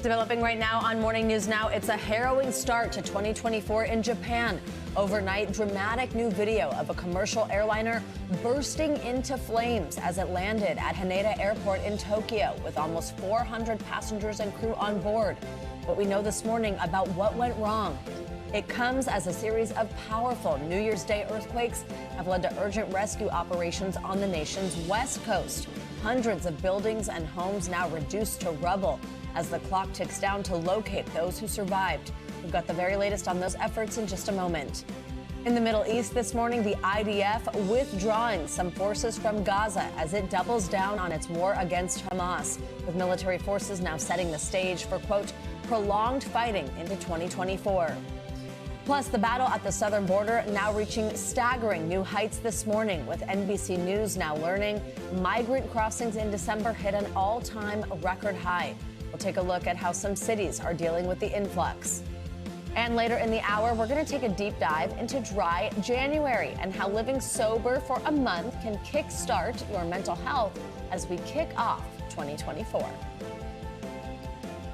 Developing right now on Morning News Now, it's a harrowing start to 2024 in Japan. Overnight, dramatic new video of a commercial airliner bursting into flames as it landed at Haneda Airport in Tokyo with almost 400 passengers and crew on board. What we know this morning about what went wrong. It comes as a series of powerful New Year's Day earthquakes have led to urgent rescue operations on the nation's west coast. Hundreds of buildings and homes now reduced to rubble as the clock ticks down to locate those who survived. We've got the very latest on those efforts in just a moment. In the Middle East this morning, the IDF withdrawing some forces from Gaza as it doubles down on its war against Hamas, with military forces now setting the stage for, quote, prolonged fighting into 2024. Plus, the battle at the southern border now reaching staggering new heights this morning, with NBC News now learning migrant crossings in December hit an all-time record high. We'll take a look at how some cities are dealing with the influx. And later in the hour, we're going to take a deep dive into dry January and how living sober for a month can kickstart your mental health as we kick off 2024.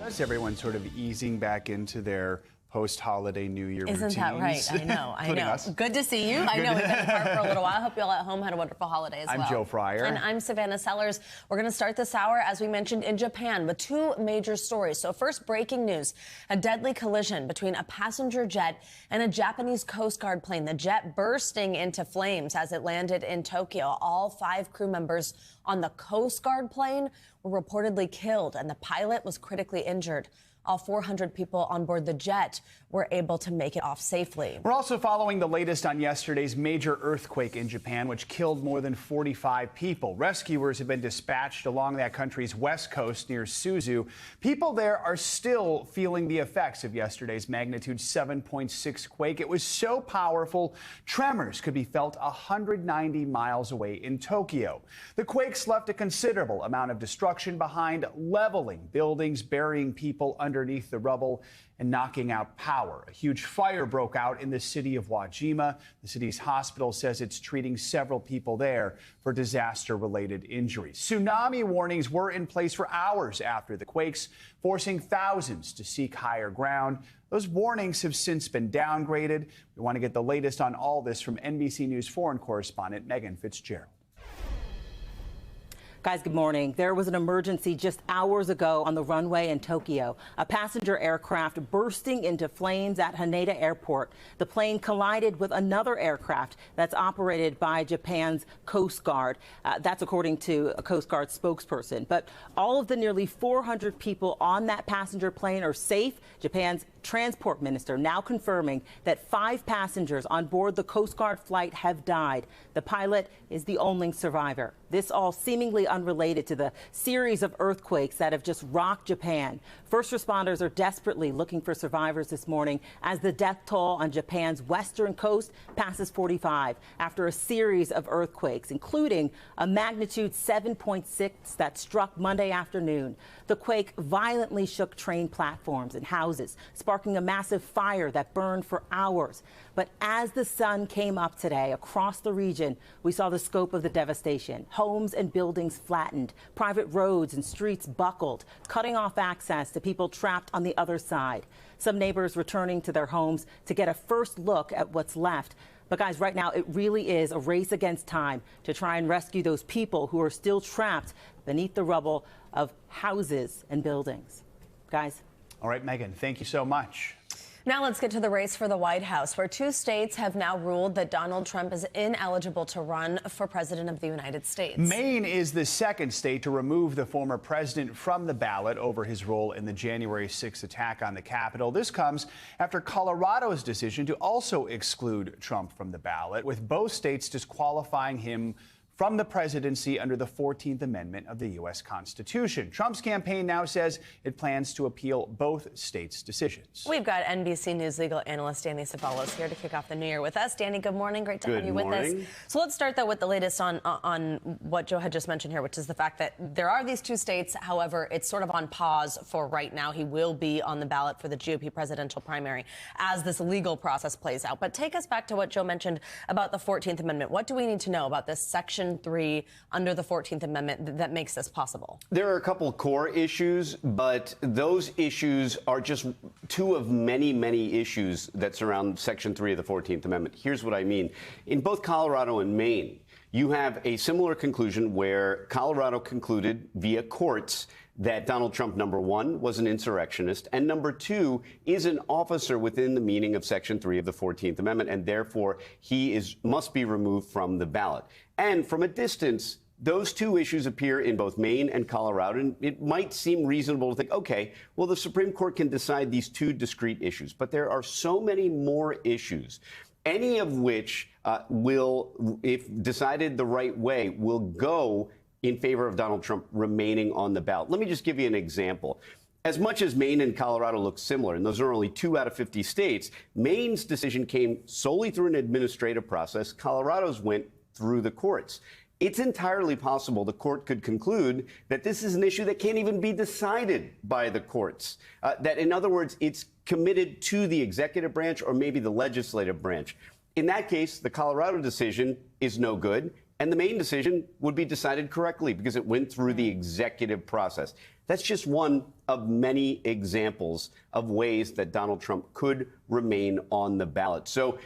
As everyone's sort of easing back into their post-holiday New Year routines. Isn't that right? I know. Us. Good to see you. I know we've been apart for a little while. I hope you all at home had a wonderful holiday as well. I'm Joe Fryer. And I'm Savannah Sellers. We're going to start this hour, as we mentioned, in Japan with two major stories. So first, breaking news, a deadly collision between a passenger jet and a Japanese Coast Guard plane. The jet bursting into flames as it landed in Tokyo. All 5 crew members on the Coast Guard plane were reportedly killed, and the pilot was critically injured. All 400 people on board the jet were able to make it off safely. We're also following the latest on yesterday's major earthquake in Japan, which killed more than 45 people. Rescuers have been dispatched along that country's west coast near Suzu. People there are still feeling the effects of yesterday's magnitude 7.6 quake. It was so powerful, tremors could be felt 190 miles away in Tokyo. The quakes left a considerable amount of destruction behind, leveling buildings, burying people underneath the rubble, and knocking out power. A huge fire broke out in the city of Wajima. The city's hospital says it's treating several people there for disaster-related injuries. Tsunami warnings were in place for hours after the quakes, forcing thousands to seek higher ground. Those warnings have since been downgraded. We want to get the latest on all this from NBC News foreign correspondent Megan Fitzgerald. Guys, good morning. There was an emergency just hours ago on the runway in Tokyo. A passenger aircraft bursting into flames at Haneda Airport. The plane collided with another aircraft that's operated by Japan's Coast Guard. That's according to a Coast Guard spokesperson. But all of the nearly 400 people on that passenger plane are safe. Japan's transport minister now confirming that 5 passengers on board the Coast Guard flight have died. The pilot is the only survivor. This all seemingly unrelated to the series of earthquakes that have just rocked Japan. First responders are desperately looking for survivors this morning as the death toll on Japan's western coast passes 45 after a series of earthquakes, including a magnitude 7.6 that struck Monday afternoon. The quake violently shook train platforms and houses, sparking a massive fire that burned for hours. But as the sun came up today across the region, we saw the scope of the devastation. Homes and buildings flattened, private roads and streets buckled, cutting off access to people trapped on the other side. Some neighbors returning to their homes to get a first look at what's left. But guys, right now, it really is a race against time to try and rescue those people who are still trapped beneath the rubble of houses and buildings. Guys. All right, Megan, thank you so much. Now let's get to the race for the White House, where 2 states have now ruled that Donald Trump is ineligible to run for president of the United States. Maine is the second state to remove the former president from the ballot over his role in the January 6th attack on the Capitol. This comes after Colorado's decision to also exclude Trump from the ballot, with both states disqualifying him from the presidency under the 14th Amendment of the U.S. Constitution. Trump's campaign now says it plans to appeal both states' decisions. We've got NBC News legal analyst Danny Ceballos here to kick off the new year with us. Danny, good morning. Great to have you with us. So let's start, though, with the latest on what Joe had just mentioned here, which is the fact that there are these 2 states. However, it's sort of on pause for right now. He will be on the ballot for the GOP presidential primary as this legal process plays out. But take us back to what Joe mentioned about the 14th Amendment. What do we need to know about this section Section 3 under the 14th Amendment that makes this possible? There are a couple core issues, but those issues are just two of many, many issues that surround Section 3 of the 14th Amendment. Here's what I mean. In both Colorado and Maine, you have a similar conclusion where Colorado concluded via courts that Donald Trump, number one, was an insurrectionist, and number two, is an officer within the meaning of Section 3 of the 14th Amendment, and therefore he must be removed from the ballot. And from a distance, those two issues appear in both Maine and Colorado, and it might seem reasonable to think, okay, well, the Supreme Court can decide these two discrete issues, but there are so many more issues, any of which will, if decided the right way, will go in favor of Donald Trump remaining on the ballot. Let me just give you an example. As much as Maine and Colorado look similar, and those are only 2 out of 50 states, Maine's decision came solely through an administrative process. Colorado's went through the courts. It's entirely possible the court could conclude that this is an issue that can't even be decided by the courts. That, in other words, it's committed to the executive branch or maybe the legislative branch. In that case, the Colorado decision is no good, and the Maine decision would be decided correctly because it went through the executive process. That's just one of many examples of ways that Donald Trump could remain on the ballot. So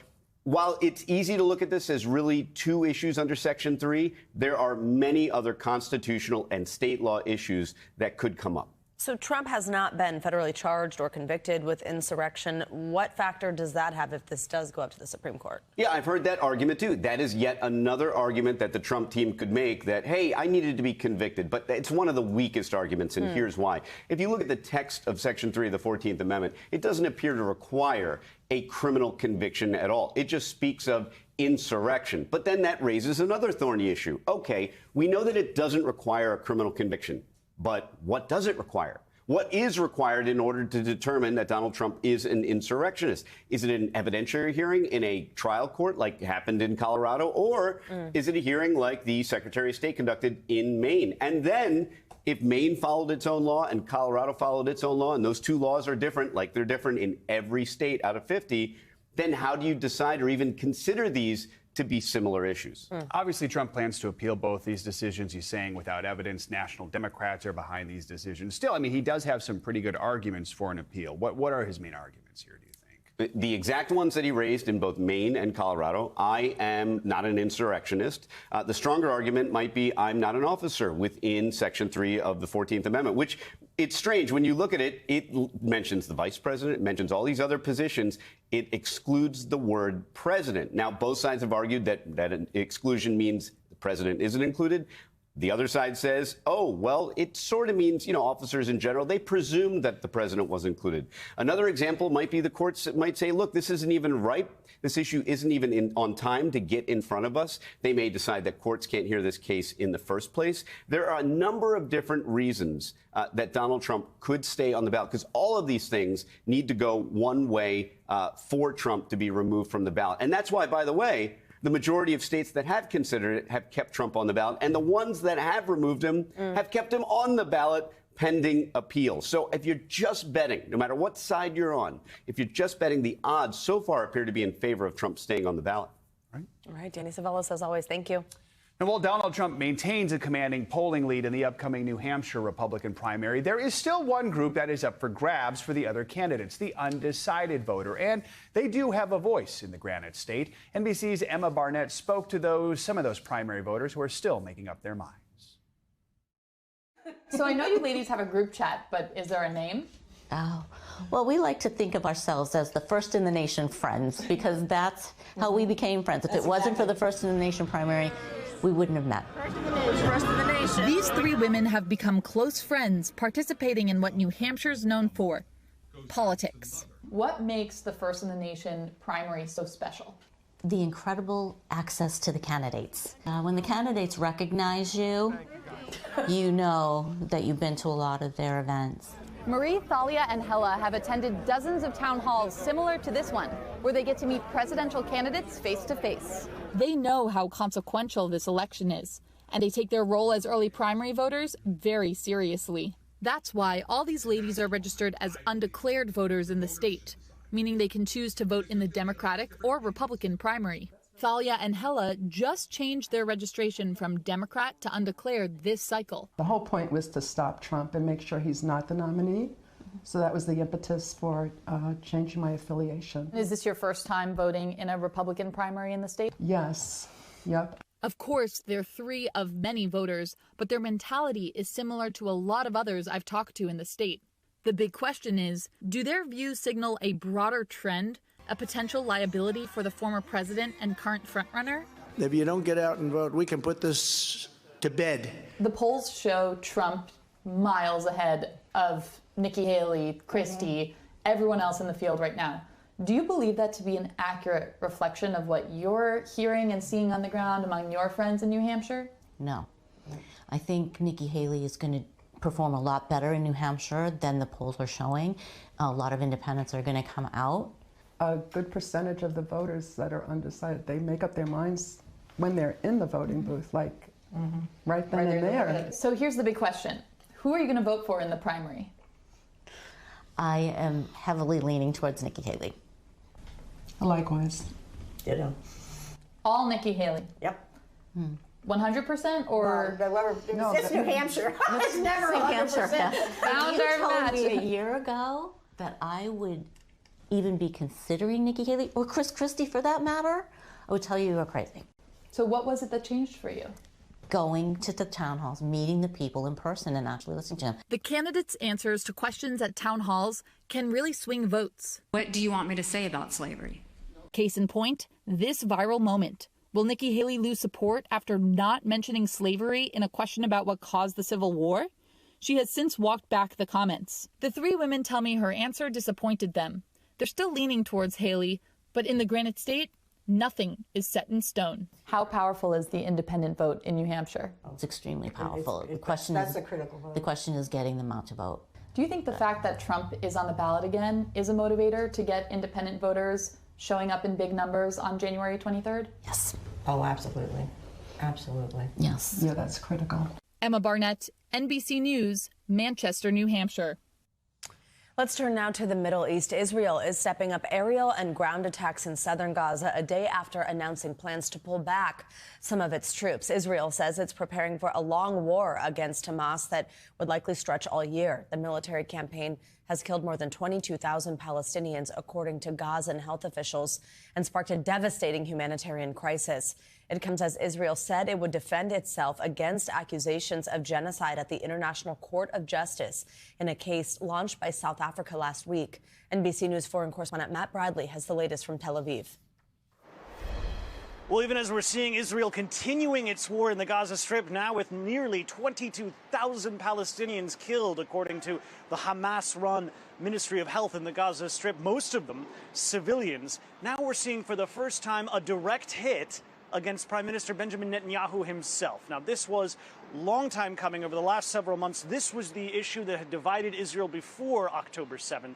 while it's easy to look at this as really two issues under Section 3, there are many other constitutional and state law issues that could come up. So Trump has not been federally charged or convicted with insurrection. What factor does that have if this does go up to the Supreme Court? Yeah, I've heard that argument, too. That is yet another argument that the Trump team could make that, hey, I needed to be convicted. But it's one of the weakest arguments, and here's why. If you look at the text of Section 3 of the 14th Amendment, it doesn't appear to require a criminal conviction at all. It just speaks of insurrection. But then that raises another thorny issue. Okay, we know that it doesn't require a criminal conviction. But what does it require? What is required in order to determine that Donald Trump is an insurrectionist? Is it an evidentiary hearing in a trial court like happened in Colorado? Or is it a hearing like the Secretary of State conducted in Maine? And then if Maine followed its own law and Colorado followed its own law, and those two laws are different, like they're different in every state out of 50, then how do you decide or even consider these to be similar issues? Obviously, Trump plans to appeal both these decisions. He's saying without evidence, national Democrats are behind these decisions. Still, I mean, he does have some pretty good arguments for an appeal. What are his main arguments here, do you think? The exact ones that he raised in both Maine and Colorado. I am not an insurrectionist. The stronger argument might be I'm not an officer within Section 3 of the 14th Amendment, which it's strange. When you look at it, it mentions the vice president, it mentions all these other positions. It excludes the word president. Now, both sides have argued that an exclusion means the president isn't included. The other side says, oh, well, it sort of means, officers in general, they presume that the president was included. Another example might be the courts that might say, look, this isn't even ripe. This issue isn't even on time to get in front of us. They may decide that courts can't hear this case in the first place. There are a number of different reasons that Donald Trump could stay on the ballot, because all of these things need to go one way for Trump to be removed from the ballot. And that's why, by the way, the majority of states that have considered it have kept Trump on the ballot, and the ones that have removed him have kept him on the ballot pending appeal. So if you're just betting, no matter what side you're on, if you're just betting, the odds so far appear to be in favor of Trump staying on the ballot. All right, Danny Savellos, as always, thank you. And while Donald Trump maintains a commanding polling lead in the upcoming New Hampshire Republican primary, there is still one group that is up for grabs for the other candidates, the undecided voter. And they do have a voice in the Granite State. NBC's Emma Barnett spoke to some of those primary voters who are still making up their minds. So I know you ladies have a group chat, but is there a name? Oh, well, we like to think of ourselves as the First in the Nation friends, because that's how we became friends. If it wasn't for the First in the Nation primary, we wouldn't have met. First in the nation. These three women have become close friends, participating in what New Hampshire's known for, politics. What makes the First in the Nation primary so special? The incredible access to the candidates. When the candidates recognize you, you know that you've been to a lot of their events. Marie, Thalia, and Hella have attended dozens of town halls similar to this one, where they get to meet presidential candidates face to face. They know how consequential this election is, and they take their role as early primary voters very seriously. That's why all these ladies are registered as undeclared voters in the state, meaning they can choose to vote in the Democratic or Republican primary. Thalia and Hella just changed their registration from Democrat to undeclared this cycle. The whole point was to stop Trump and make sure he's not the nominee. So that was the impetus for changing my affiliation. Is this your first time voting in a Republican primary in the state? Yes. Yep. Of course, they're three of many voters, but their mentality is similar to a lot of others I've talked to in the state. The big question is, do their views signal a broader trend, a potential liability for the former president and current frontrunner? If you don't get out and vote, we can put this to bed. The polls show Trump miles ahead of Nikki Haley, Christie, everyone else in the field right now. Do you believe that to be an accurate reflection of what you're hearing and seeing on the ground among your friends in New Hampshire? No. I think Nikki Haley is going to perform a lot better in New Hampshire than the polls are showing. A lot of independents are going to come out. A good percentage of the voters that are undecided, they make up their minds when they're in the voting booth, like right then and there. So here's the big question. Who are you going to vote for in the primary? I am heavily leaning towards Nikki Haley. Likewise. Ditto. All Nikki Haley? Yep. 100% or? No, it's New Hampshire. It's never 100%. If you told me a year ago that I would even be considering Nikki Haley, or Chris Christie for that matter, I would tell you you're crazy. So what was it that changed for you? Going to the town halls, meeting the people in person and actually listening to them. The candidates' answers to questions at town halls can really swing votes. What do you want me to say about slavery? Case in point, this viral moment. Will Nikki Haley lose support after not mentioning slavery in a question about what caused the Civil War? She has since walked back the comments. The three women tell me her answer disappointed them. They're still leaning towards Haley, but in the Granite State, nothing is set in stone. How powerful is the independent vote in New Hampshire? It's extremely powerful. That's a critical vote. The question is getting them out to vote. Do you think the fact that Trump is on the ballot again is a motivator to get independent voters showing up in big numbers on January 23rd? Yes. Oh, absolutely. Absolutely. Yes. Yeah, that's critical. Emma Barnett, NBC News, Manchester, New Hampshire. Let's turn now to the Middle East. Israel is stepping up aerial and ground attacks in southern Gaza a day after announcing plans to pull back some of its troops. Israel says it's preparing for a long war against Hamas that would likely stretch all year. The military campaign has killed more than 22,000 Palestinians, according to Gazan health officials, and sparked a devastating humanitarian crisis. It comes as Israel said it would defend itself against accusations of genocide at the International Court of Justice in a case launched by South Africa last week. NBC News foreign correspondent Matt Bradley has the latest from Tel Aviv. Well, even as we're seeing Israel continuing its war in the Gaza Strip now with nearly 22,000 Palestinians killed, according to the Hamas-run Ministry of Health in the Gaza Strip, most of them civilians. Now we're seeing for the first time a direct hit against Prime Minister Benjamin Netanyahu himself. Now, this was a long time coming over the last several months. This was the issue that had divided Israel before October 7th.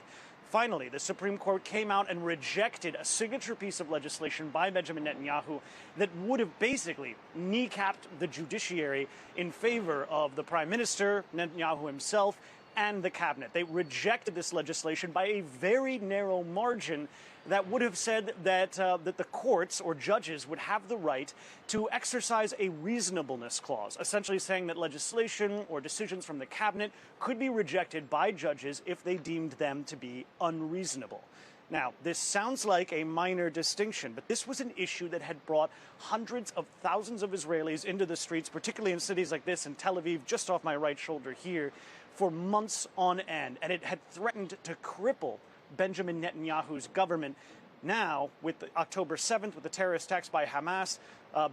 Finally, the Supreme Court came out and rejected a signature piece of legislation by Benjamin Netanyahu that would have basically kneecapped the judiciary in favor of the Prime Minister, Netanyahu himself, and the cabinet. They rejected this legislation by a very narrow margin that would have said that that the courts or judges would have the right to exercise a reasonableness clause, essentially saying that legislation or decisions from the cabinet could be rejected by judges if they deemed them to be unreasonable. Now, this sounds like a minor distinction, but this was an issue that had brought hundreds of thousands of Israelis into the streets, particularly in cities like this, in Tel Aviv, just off my right shoulder here, for months on end, and it had threatened to cripple Benjamin Netanyahu's government. Now, with October 7th, with the terrorist attacks by Hamas,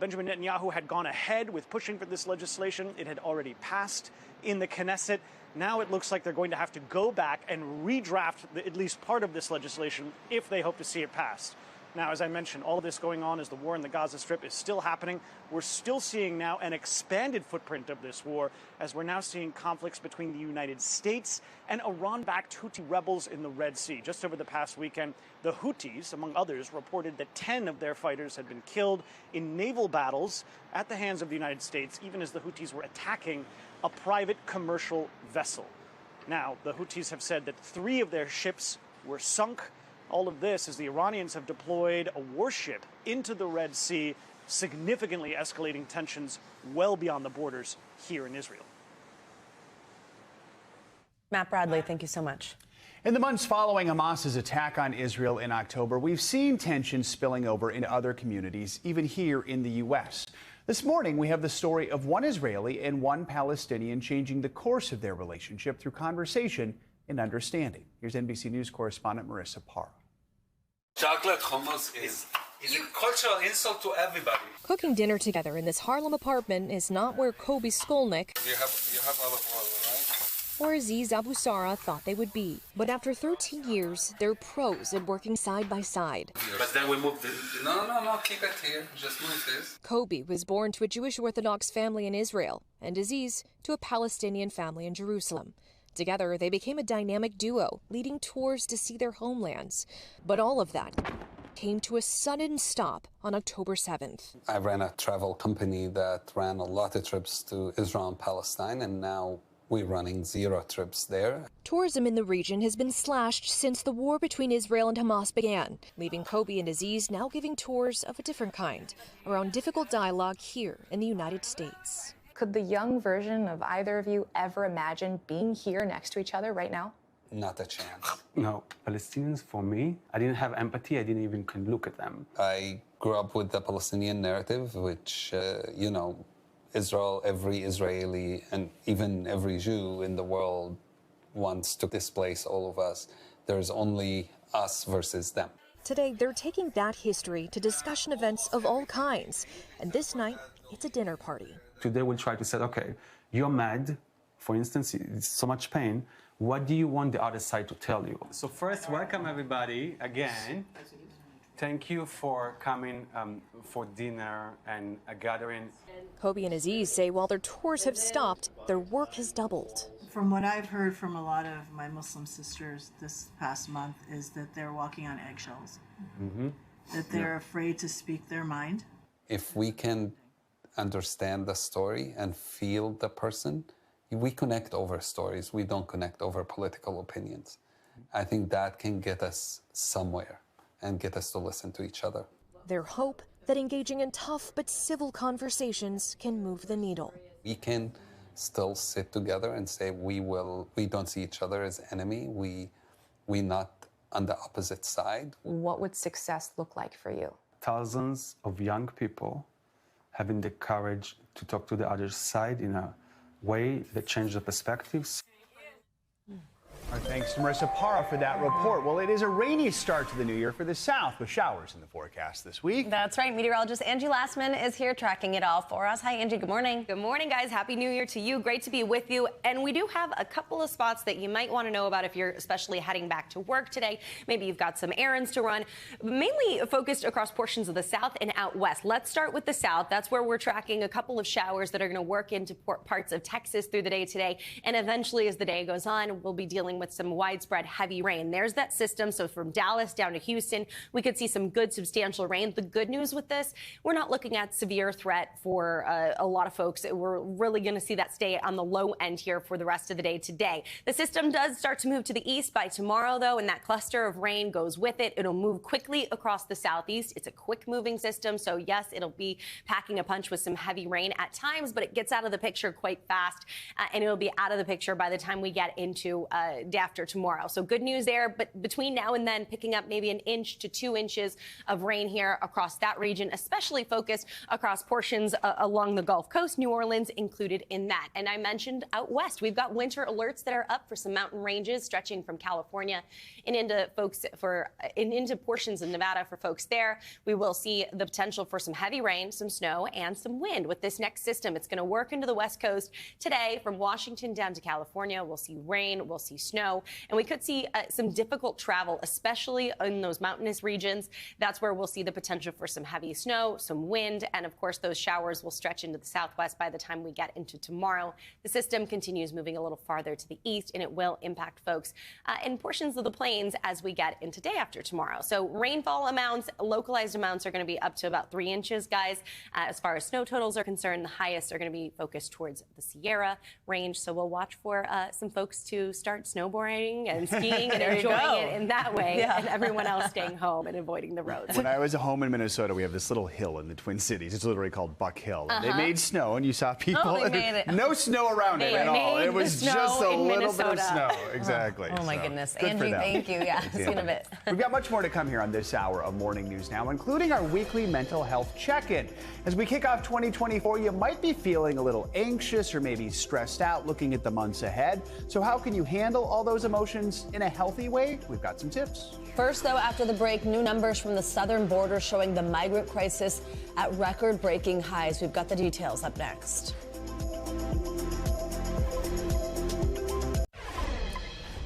Benjamin Netanyahu had gone ahead with pushing for this legislation. It had already passed in the Knesset. Now it looks like they're going to have to go back and redraft at least part of this legislation if they hope to see it passed. Now, as I mentioned, all of this going on as the war in the Gaza Strip is still happening. We're still seeing now an expanded footprint of this war, as we're now seeing conflicts between the United States and Iran-backed Houthi rebels in the Red Sea. Just over the past weekend, the Houthis, among others, reported that 10 of their fighters had been killed in naval battles at the hands of the United States, even as the Houthis were attacking a private commercial vessel. Now, the Houthis have said that 3 of their ships were sunk. All of this as the Iranians have deployed a warship into the Red Sea, significantly escalating tensions well beyond the borders here in Israel. Matt Bradley, thank you so much. In the months following Hamas's attack on Israel in October, we've seen tensions spilling over into other communities, even here in the U.S. This morning, we have the story of one Israeli and one Palestinian changing the course of their relationship through conversation and understanding. Here's NBC News correspondent Marissa Parra. Chocolate hummus is a cultural insult to everybody. Cooking dinner together in this Harlem apartment is not where Kobe Skolnick You have olive oil, right? or Aziz Abu Sara thought they would be. But after 13 years, they're pros at working side by side. But then we moved it. No, keep it here. Just move this. Kobe was born to a Jewish Orthodox family in Israel, and Aziz to a Palestinian family in Jerusalem. Together, they became a dynamic duo, leading tours to see their homelands. But all of that came to a sudden stop on October 7th. I ran a travel company that ran a lot of trips to Israel and Palestine, and now we're running 0 trips there. Tourism in the region has been slashed since the war between Israel and Hamas began, leaving Kobe and Aziz now giving tours of a different kind, around difficult dialogue here in the United States. Could the young version of either of you ever imagine being here next to each other right now? Not a chance. No, Palestinians, for me, I didn't have empathy. I didn't even can look at them. I grew up with the Palestinian narrative, which, Israel, every Israeli, and even every Jew in the world wants to displace all of us. There's only us versus them. Today, they're taking that history to discussion events of all kinds. And this night, it's a dinner party. Today, we'll try to say, okay, you're mad. For instance, it's so much pain. What do you want the other side to tell you? So first, welcome everybody again. Thank you for coming for dinner and a gathering. Kobe and Aziz say while their tours have stopped, their work has doubled. From what I've heard from a lot of my Muslim sisters this past month is that they're walking on eggshells, that they're afraid to speak their mind. If we can understand the story and feel the person, we connect over stories. We don't connect over political opinions. I think that can get us somewhere and get us to listen to each other. Their hope that engaging in tough but civil conversations can move the needle. We can still sit together and say we don't see each other as enemy. We're not on the opposite side. What would success look like for you? Thousands of young people having the courage to talk to the other side in a way that changes the perspectives. Our thanks to Marissa Parra for that report. Well, it is a rainy start to the new year for the South, with showers in the forecast this week. That's right. Meteorologist Angie Lastman is here tracking it all for us. Hi, Angie. Good morning. Good morning, guys. Happy New Year to you. Great to be with you. And we do have a couple of spots that you might want to know about if you're especially heading back to work today. Maybe you've got some errands to run, mainly focused across portions of the South and out west. Let's start with the South. That's where we're tracking a couple of showers that are going to work into parts of Texas through the day today. And eventually, as the day goes on, we'll be dealing with some widespread heavy rain. There's that system. So from Dallas down to Houston, we could see some good substantial rain. The good news with this, we're not looking at severe threat for a lot of folks. We're really going to see that stay on the low end here for the rest of the day today. The system does start to move to the east by tomorrow, though, and that cluster of rain goes with it. It'll move quickly across the southeast. It's a quick moving system. So yes, it'll be packing a punch with some heavy rain at times, but it gets out of the picture quite fast, and it'll be out of the picture by the time we get into day after tomorrow. So good news there, but between now and then, picking up maybe 1 inch to 2 inches of rain here across that region, especially focused across portions along the Gulf Coast, New Orleans included in that. And I mentioned out west, we've got winter alerts that are up for some mountain ranges stretching from California and into into portions of Nevada for folks there. We will see the potential for some heavy rain, some snow, and some wind with this next system. It's going to work into the west coast today from Washington down to California. We'll see rain, we'll see snow, and we could see some difficult travel, especially in those mountainous regions. That's where we'll see the potential for some heavy snow, some wind, and of course those showers will stretch into the southwest by the time we get into tomorrow. The system continues moving a little farther to the east, and it will impact folks in portions of the plains as we get into day after tomorrow. So rainfall amounts, localized amounts are going to be up to about 3 inches, guys. As far as snow totals are concerned, the highest are going to be focused towards the Sierra range. So we'll watch for some folks to start snowboarding paragliding and skiing and enjoying it in that way, and everyone else staying home and avoiding the roads. When I was home in Minnesota, we have this little hill in the Twin Cities. It's literally called Buck Hill. And they made snow, and you saw people. They made it. No snow around it at all. It was just a little bit of snow. Exactly. Oh my goodness. Angie, thank you. Yeah, see you in a bit. We've got much more to come here on this hour of Morning News Now, including our weekly mental health check-in. As we kick off 2024, you might be feeling a little anxious or maybe stressed out looking at the months ahead. So how can you handle all those emotions in a healthy way? We've got some tips. First, though, after the break, new numbers from the southern border showing the migrant crisis at record-breaking highs. We've got the details up next.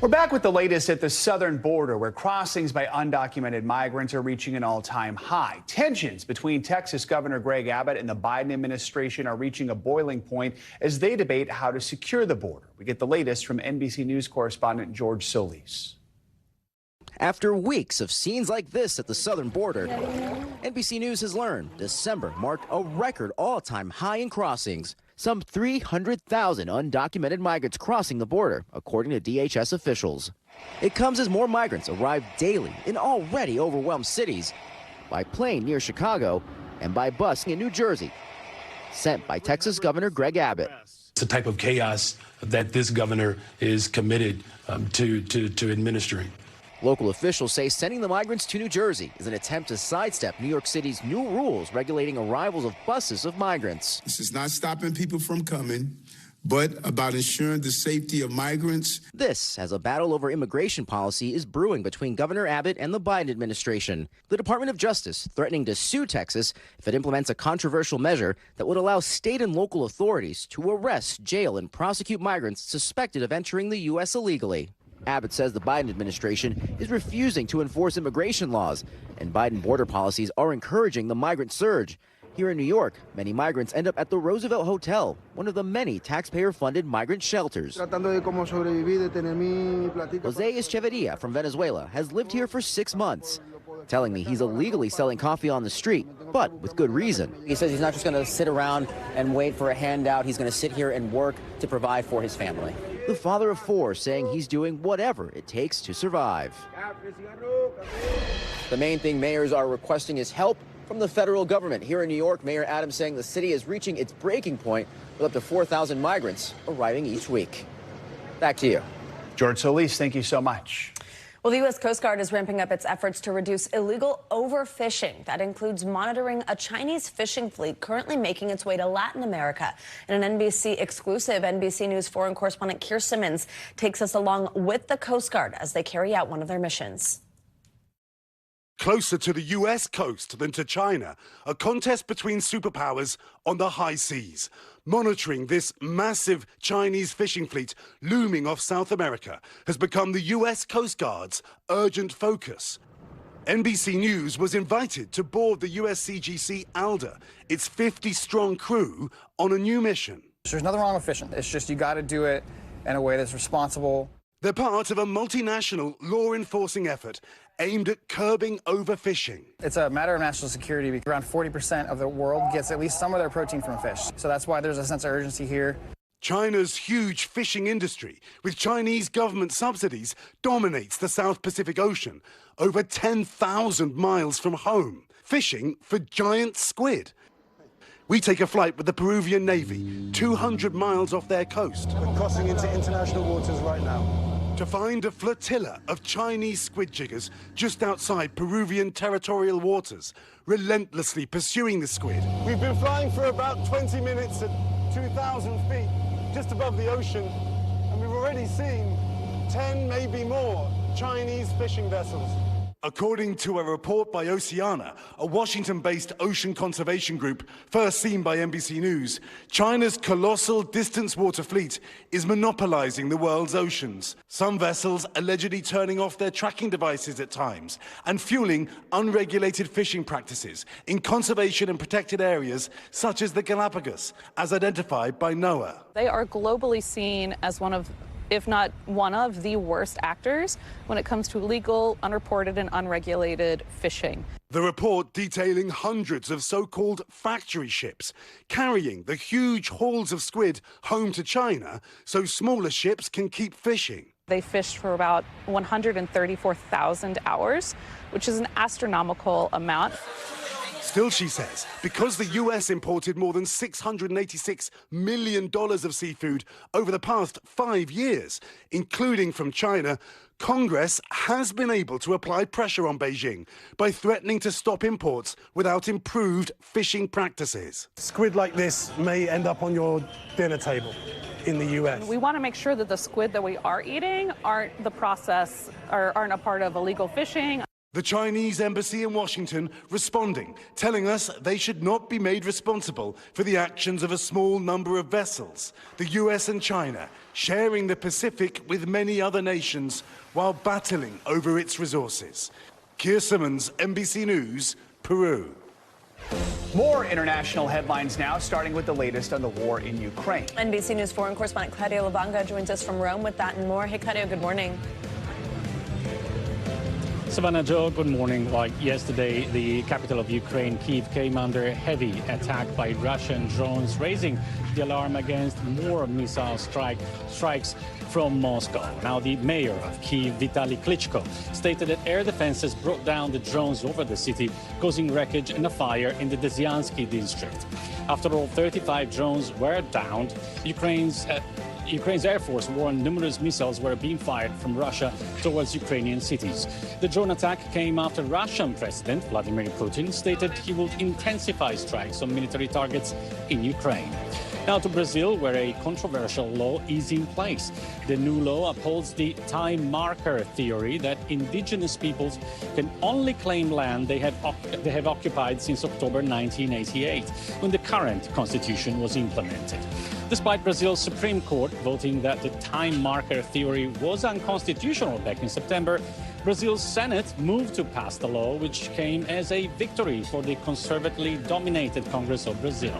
We're back with the latest at the southern border, where crossings by undocumented migrants are reaching an all-time high. Tensions between Texas Governor Greg Abbott and the Biden administration are reaching a boiling point as they debate how to secure the border. We get the latest from NBC News correspondent George Solis. After weeks of scenes like this at the southern border, NBC News has learned December marked a record all-time high in crossings. Some 300,000 undocumented migrants crossing the border, according to DHS officials. It comes as more migrants arrive daily in already overwhelmed cities, by plane near Chicago and by bus in New Jersey, sent by Texas Governor Greg Abbott. It's a type of chaos that this governor is committed to administering. Local officials say sending the migrants to New Jersey is an attempt to sidestep New York City's new rules regulating arrivals of buses of migrants. This is not stopping people from coming, but about ensuring the safety of migrants. This, as a battle over immigration policy is brewing between Governor Abbott and the Biden administration. The Department of Justice threatening to sue Texas if it implements a controversial measure that would allow state and local authorities to arrest, jail, and prosecute migrants suspected of entering the U.S. illegally. Abbott says the Biden administration is refusing to enforce immigration laws, and Biden border policies are encouraging the migrant surge. Here in New York, many migrants end up at the Roosevelt Hotel, one of the many taxpayer-funded migrant shelters. Jose Echeverria from Venezuela has lived here for 6 months, telling me he's illegally selling coffee on the street, but with good reason. He says he's not just going to sit around and wait for a handout. He's going to sit here and work to provide for his family. The father of 4 saying he's doing whatever it takes to survive. The main thing mayors are requesting is help from the federal government. Here in New York, Mayor Adams saying the city is reaching its breaking point with up to 4,000 migrants arriving each week. Back to you. George Solis, thank you so much. Well, the U.S. Coast Guard is ramping up its efforts to reduce illegal overfishing. That includes monitoring a Chinese fishing fleet currently making its way to Latin America. In an NBC exclusive, NBC News foreign correspondent Keir Simmons takes us along with the Coast Guard as they carry out one of their missions. Closer to the U.S. coast than to China, a contest between superpowers on the high seas. Monitoring this massive Chinese fishing fleet looming off South America has become the U.S. Coast Guard's urgent focus. NBC News was invited to board the USCGC Alder, its 50-strong crew, on a new mission. There's nothing wrong with fishing. It's just you got to do it in a way that's responsible. They're part of a multinational law-enforcing effort aimed at curbing overfishing. It's a matter of national security. Around 40% of the world gets at least some of their protein from fish. So that's why there's a sense of urgency here. China's huge fishing industry, with Chinese government subsidies, dominates the South Pacific Ocean, over 10,000 miles from home, fishing for giant squid. We take a flight with the Peruvian Navy, 200 miles off their coast. We're crossing into international waters right now. To find a flotilla of Chinese squid jiggers just outside Peruvian territorial waters, relentlessly pursuing the squid. We've been flying for about 20 minutes at 2,000 feet, just above the ocean, and we've already seen 10, maybe more, Chinese fishing vessels. According to a report by Oceana, a Washington-based ocean conservation group first seen by NBC News, China's colossal distance water fleet is monopolizing the world's oceans. Some vessels allegedly turning off their tracking devices at times and fueling unregulated fishing practices in conservation and protected areas such as the Galapagos, as identified by NOAA. They are globally seen as one of, if not one of, the worst actors when it comes to illegal, unreported, and unregulated fishing. The report detailing hundreds of so-called factory ships carrying the huge hauls of squid home to China so smaller ships can keep fishing. They fished for about 134,000 hours, which is an astronomical amount. Still, she says, because the US imported more than $686 million of seafood over the past 5 years, including from China, Congress has been able to apply pressure on Beijing by threatening to stop imports without improved fishing practices. Squid like this may end up on your dinner table in the US. We want to make sure that the squid that we are eating aren't a part of illegal fishing. The Chinese embassy in Washington responding, telling us they should not be made responsible for the actions of a small number of vessels. The US and China sharing the Pacific with many other nations while battling over its resources. Keir Simmons, NBC News, Peru. More international headlines now, starting with the latest on the war in Ukraine. NBC News foreign correspondent Claudio Lavanga joins us from Rome with that and more. Hey, Claudio, good morning. Savannah, Joe, good morning. Like yesterday, the capital of Ukraine, Kyiv, came under heavy attack by Russian drones, raising the alarm against more missile strikes from Moscow. Now, the mayor of Kyiv, Vitaly Klitschko, stated that air defenses brought down the drones over the city, causing wreckage and a fire in the Desyansky district. After all, 35 drones were downed. Ukraine's Air Force warned numerous missiles were being fired from Russia towards Ukrainian cities. The drone attack came after Russian President Vladimir Putin stated he would intensify strikes on military targets in Ukraine. Now to Brazil, where a controversial law is in place. The new law upholds the time marker theory that indigenous peoples can only claim land they have occupied since October 1988, when the current constitution was implemented. Despite Brazil's Supreme Court voting that the time marker theory was unconstitutional back in September, Brazil's Senate moved to pass the law, which came as a victory for the conservatively dominated Congress of Brazil.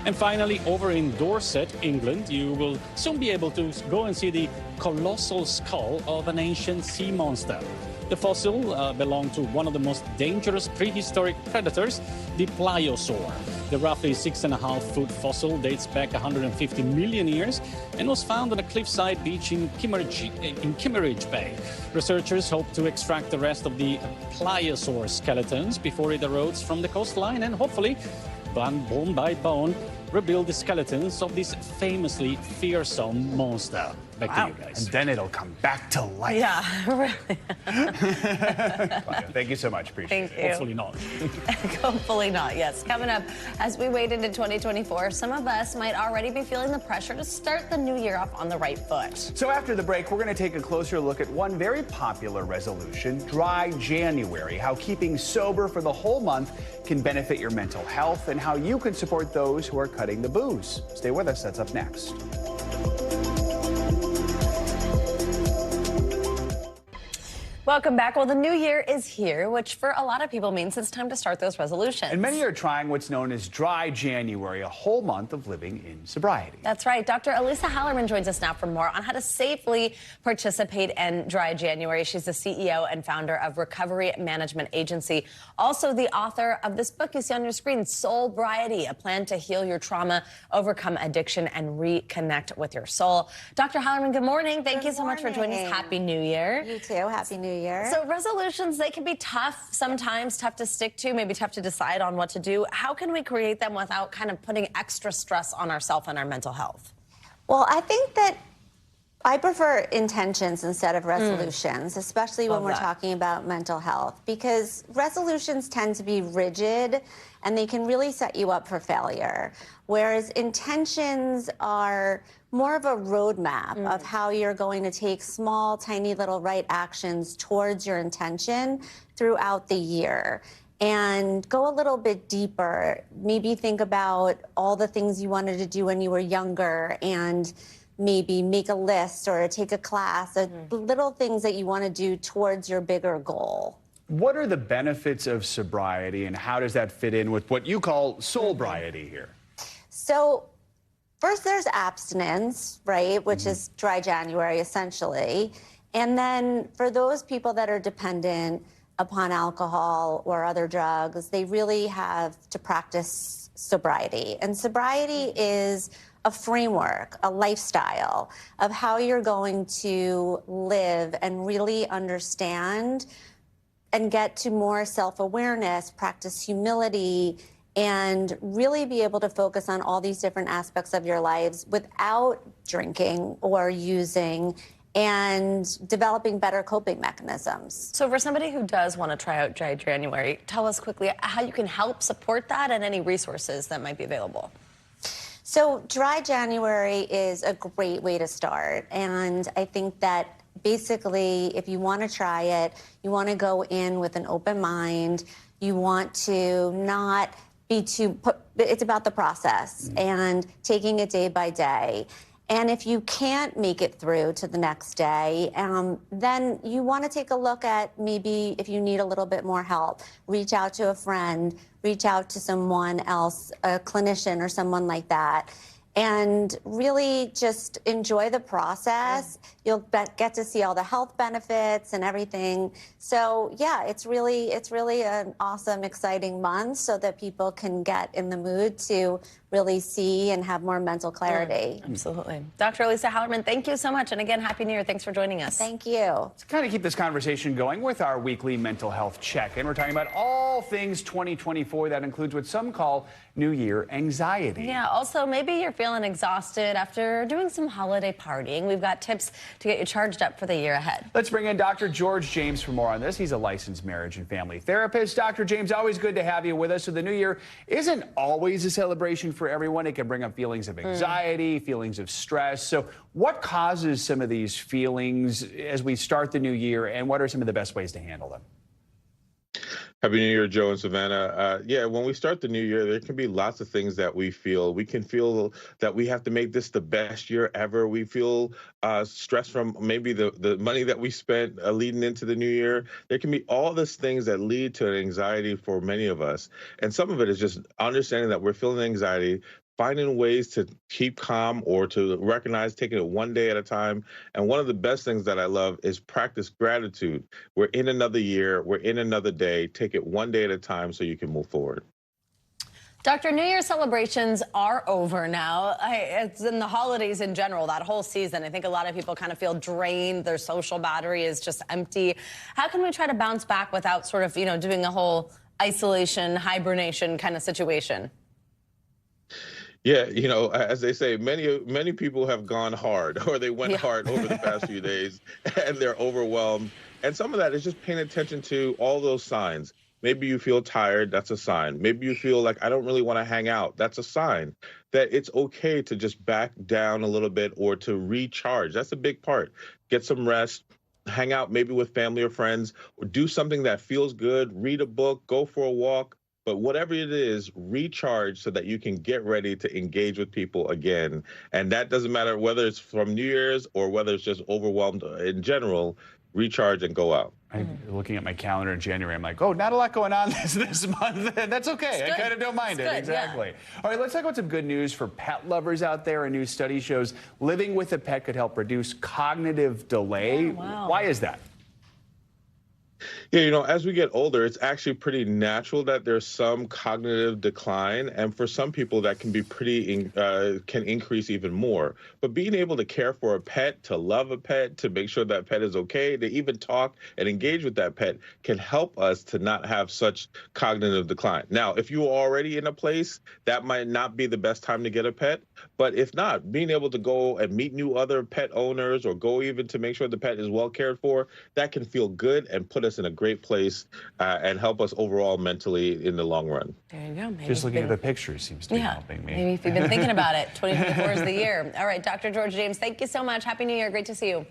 And finally, over in Dorset, England, you will soon be able to go and see the colossal skull of an ancient sea monster. The fossil belonged to one of the most dangerous prehistoric predators, the pliosaur. The roughly 6.5-foot fossil dates back 150 million years and was found on a cliffside beach in Kimmeridge Bay. Researchers hope to extract the rest of the pliosaur skeletons before it erodes from the coastline and hopefully, bone by bone, rebuild the skeletons of this famously fearsome monster. Back to you guys. And then it'll come back to life. Yeah, really. Thank you so much. Appreciate Thank it. you. Hopefully not. Hopefully not, yes. Coming up, as we wade into 2024, some of us might already be feeling the pressure to start the new year off on the right foot. So after the break, we're going to take a closer look at one very popular resolution, Dry January, how keeping sober for the whole month can benefit your mental health and how you can support those who are cutting the booze. Stay with us. That's up next. Welcome back. Well, the new year is here, which for a lot of people means it's time to start those resolutions. And many are trying what's known as Dry January, a whole month of living in sobriety. That's right. Dr. Elisa Hallerman joins us now for more on how to safely participate in Dry January. She's the CEO and founder of Recovery Management Agency, also the author of this book you see on your screen, Soulbriety, a plan to heal your trauma, overcome addiction, and reconnect with your soul. Dr. Hallerman, good morning. Thank you so much for joining us. Happy New Year. You too. Happy New Year. So resolutions, they can be tough sometimes, tough to stick to, maybe tough to decide on what to do. How can we create them without kind of putting extra stress on ourselves and our mental health? Well, I think that I prefer intentions instead of resolutions, especially when we're talking about mental health, because resolutions tend to be rigid and they can really set you up for failure, whereas intentions are more of a roadmap of how you're going to take small, tiny little right actions towards your intention throughout the year. And go a little bit deeper. Maybe think about all the things you wanted to do when you were younger and maybe make a list or take a class, little things that you want to do towards your bigger goal. What are the benefits of sobriety and how does that fit in with what you call soulbriety here? So first there's abstinence, right, which is Dry January essentially. And then for those people that are dependent upon alcohol or other drugs, they really have to practice sobriety. And sobriety is a framework, a lifestyle of how you're going to live and really understand and get to more self-awareness, practice humility, and really be able to focus on all these different aspects of your lives without drinking or using, and developing better coping mechanisms. So for somebody who does want to try out Dry January, tell us quickly how you can help support that and any resources that might be available. So Dry January is a great way to start, and I think that basically if you want to try it, you want to go in with an open mind. You want to not be too it's about the process and taking it day by day. And if you can't make it through to the next day, then you want to take a look at maybe if you need a little bit more help, reach out to a friend, reach out to someone else, a clinician or someone like that, and really just enjoy the process. You'll get to see all the health benefits and everything. So yeah, it's really an awesome, exciting month so that people can get in the mood to really see and have more mental clarity. Absolutely. Dr. Lisa Hallerman, thank you so much. And again, Happy New Year. Thanks for joining us. Thank you. To kind of keep this conversation going with our weekly mental health check-in, we're talking about all things 2024. That includes what some call New Year anxiety. Yeah, also maybe you're feeling exhausted after doing some holiday partying. We've got tips to get you charged up for the year ahead. Let's bring in Dr. George James for more on this. He's a licensed marriage and family therapist. Dr. James, always good to have you with us. So the New Year isn't always a celebration for everyone. It can bring up feelings of anxiety, feelings of stress. So what causes some of these feelings as we start the new year, and what are some of the best ways to handle them? Happy New Year, Joe and Savannah. Yeah, when we start the new year, there can be lots of things that we feel. We can feel that we have to make this the best year ever. We feel stress from maybe the money that we spent leading into the new year. There can be all these things that lead to anxiety for many of us. And some of it is just understanding that we're feeling anxiety, finding ways to keep calm or to recognize taking it one day at a time. And one of the best things that I love is practice gratitude. We're in another year, we're in another day. Take it one day at a time so you can move forward. Doctor, New Year celebrations are over now. It's in the holidays in general, that whole season. I think a lot of people kind of feel drained. Their social battery is just empty. How can we try to bounce back without sort of, doing a whole isolation, hibernation kind of situation? Yeah, as they say, many people have gone hard, or they went hard over the past few days, and they're overwhelmed. And some of that is just paying attention to all those signs. Maybe you feel tired, that's a sign. Maybe you feel like I don't really want to hang out, that's a sign that it's okay to just back down a little bit or to recharge. That's a big part. Get some rest, hang out maybe with family or friends, or do something that feels good, read a book, go for a walk. But whatever it is, recharge so that you can get ready to engage with people again. And that doesn't matter whether it's from New Year's or whether it's just overwhelmed in general, recharge and go out. I'm looking at my calendar in January. I'm like, oh, not a lot going on this month. That's okay. I kind of don't mind it. Exactly. Yeah. All right, let's talk about some good news for pet lovers out there. A new study shows living with a pet could help reduce cognitive delay. Oh, wow. Why is that? Yeah, as we get older, it's actually pretty natural that there's some cognitive decline. And for some people, that can be can increase even more. But being able to care for a pet, to love a pet, to make sure that pet is okay, to even talk and engage with that pet can help us to not have such cognitive decline. Now, if you're already in a place, that might not be the best time to get a pet. But if not, being able to go and meet new other pet owners or go even to make sure the pet is well cared for, that can feel good and put us in a great place and help us overall mentally in the long run. There you go. Just looking at the pictures seems to be helping me. Maybe if you've been thinking about it, 2024 is the year. All right, Dr. George James, thank you so much. Happy New Year. Great to see you.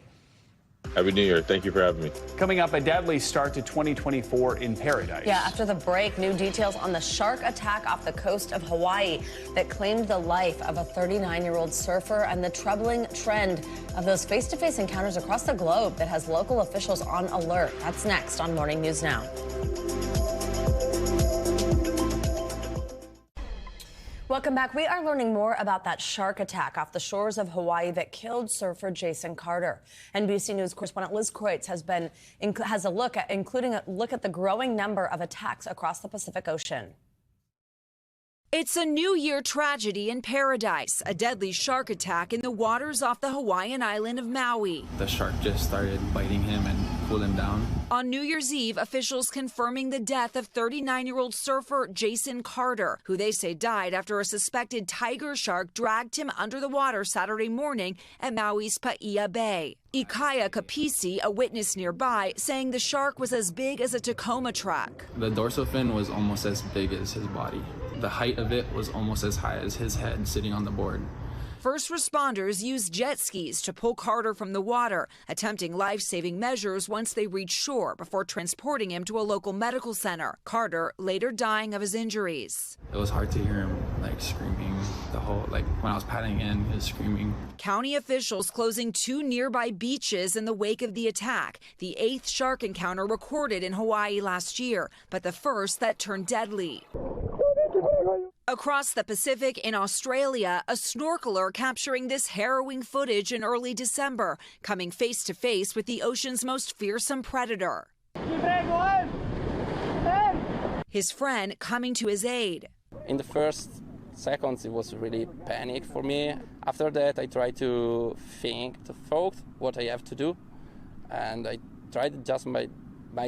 Happy New Year. Thank you for having me. Coming up, a deadly start to 2024 in paradise. Yeah, after the break, new details on the shark attack off the coast of Hawaii that claimed the life of a 39-year-old surfer and the troubling trend of those face-to-face encounters across the globe that has local officials on alert. That's next on Morning News Now. Welcome back. We are learning more about that shark attack off the shores of Hawaii that killed surfer Jason Carter. NBC News correspondent Liz Kreutz has a look at the growing number of attacks across the Pacific Ocean. It's a New Year tragedy in paradise, a deadly shark attack in the waters off the Hawaiian island of Maui. The shark just started biting him and pulled him down. On New Year's Eve, officials confirming the death of 39-year-old surfer Jason Carter, who they say died after a suspected tiger shark dragged him under the water Saturday morning at Maui's Paia Bay. Ikaya Kapisi, a witness nearby, saying the shark was as big as a Tacoma truck. The dorsal fin was almost as big as his body. The height of it was almost as high as his head sitting on the board. First responders used jet skis to pull Carter from the water, attempting life-saving measures once they reached shore before transporting him to a local medical center. Carter later dying of his injuries. It was hard to hear him screaming when I was paddling in, he was screaming. County officials closing 2 nearby beaches in the wake of the attack, the 8th shark encounter recorded in Hawaii last year, but the first that turned deadly. Across the Pacific in Australia, a snorkeler capturing this harrowing footage in early December, coming face to face with the ocean's most fearsome predator. His friend coming to his aid. In the first seconds, it was really panic for me. After that, I tried to thought what I have to do, and I tried just my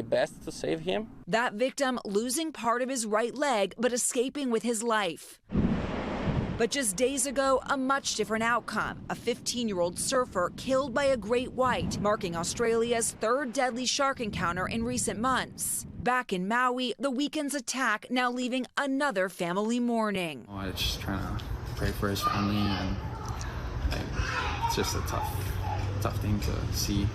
best to save him. That victim losing part of his right leg, but escaping with his life. But just days ago, a much different outcome. A 15-year-old surfer killed by a great white, marking Australia's 3rd deadly shark encounter in recent months. Back in Maui, the weekend's attack now leaving another family mourning. I was just trying to pray for his family, and it's just a tough thing to see.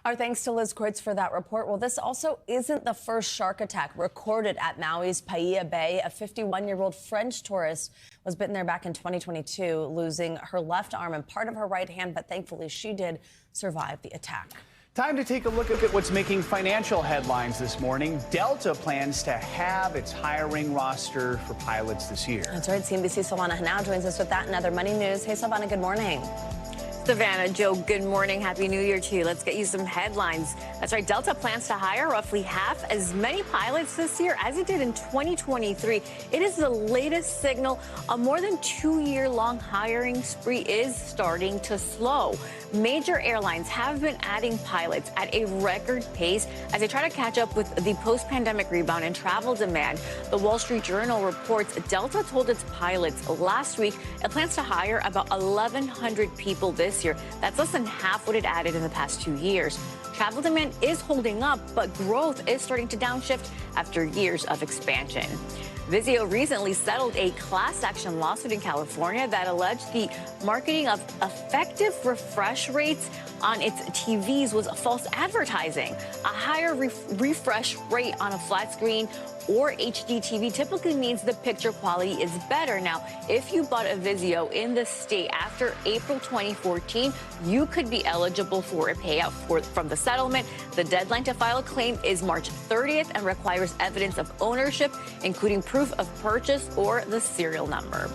Our thanks to Liz Kreutz for that report. Well, this also isn't the first shark attack recorded at Maui's Paia Bay. A 51-year-old French tourist was bitten there back in 2022, losing her left arm and part of her right hand, but thankfully she did survive the attack. Time to take a look at what's making financial headlines this morning. Delta plans to halve its hiring roster for pilots this year. That's right. CNBC's Silvana Hanau joins us with that and other money news. Hey, Silvana, good morning. Savannah, Joe, good morning. Happy New Year to you. Let's get you some headlines. That's right. Delta plans to hire roughly half as many pilots this year as it did in 2023. It is the latest signal a more than 2-year-long hiring spree is starting to slow. Major airlines have been adding pilots at a record pace as they try to catch up with the post-pandemic rebound in travel demand. The Wall Street Journal reports Delta told its pilots last week it plans to hire about 1,100 people this year. That's less than half what it added in the past 2 years. Travel demand is holding up, but growth is starting to downshift after years of expansion. Vizio recently settled a class action lawsuit in California that alleged the marketing of effective refresh rates on its TVs was false advertising. A higher refresh rate on a flat screen or HD TV typically means the picture quality is better. Now, if you bought a Vizio in the state after April 2014, you could be eligible for a payout from the settlement. The deadline to file a claim is March 30th and requires evidence of ownership, including proof of purchase or the serial number.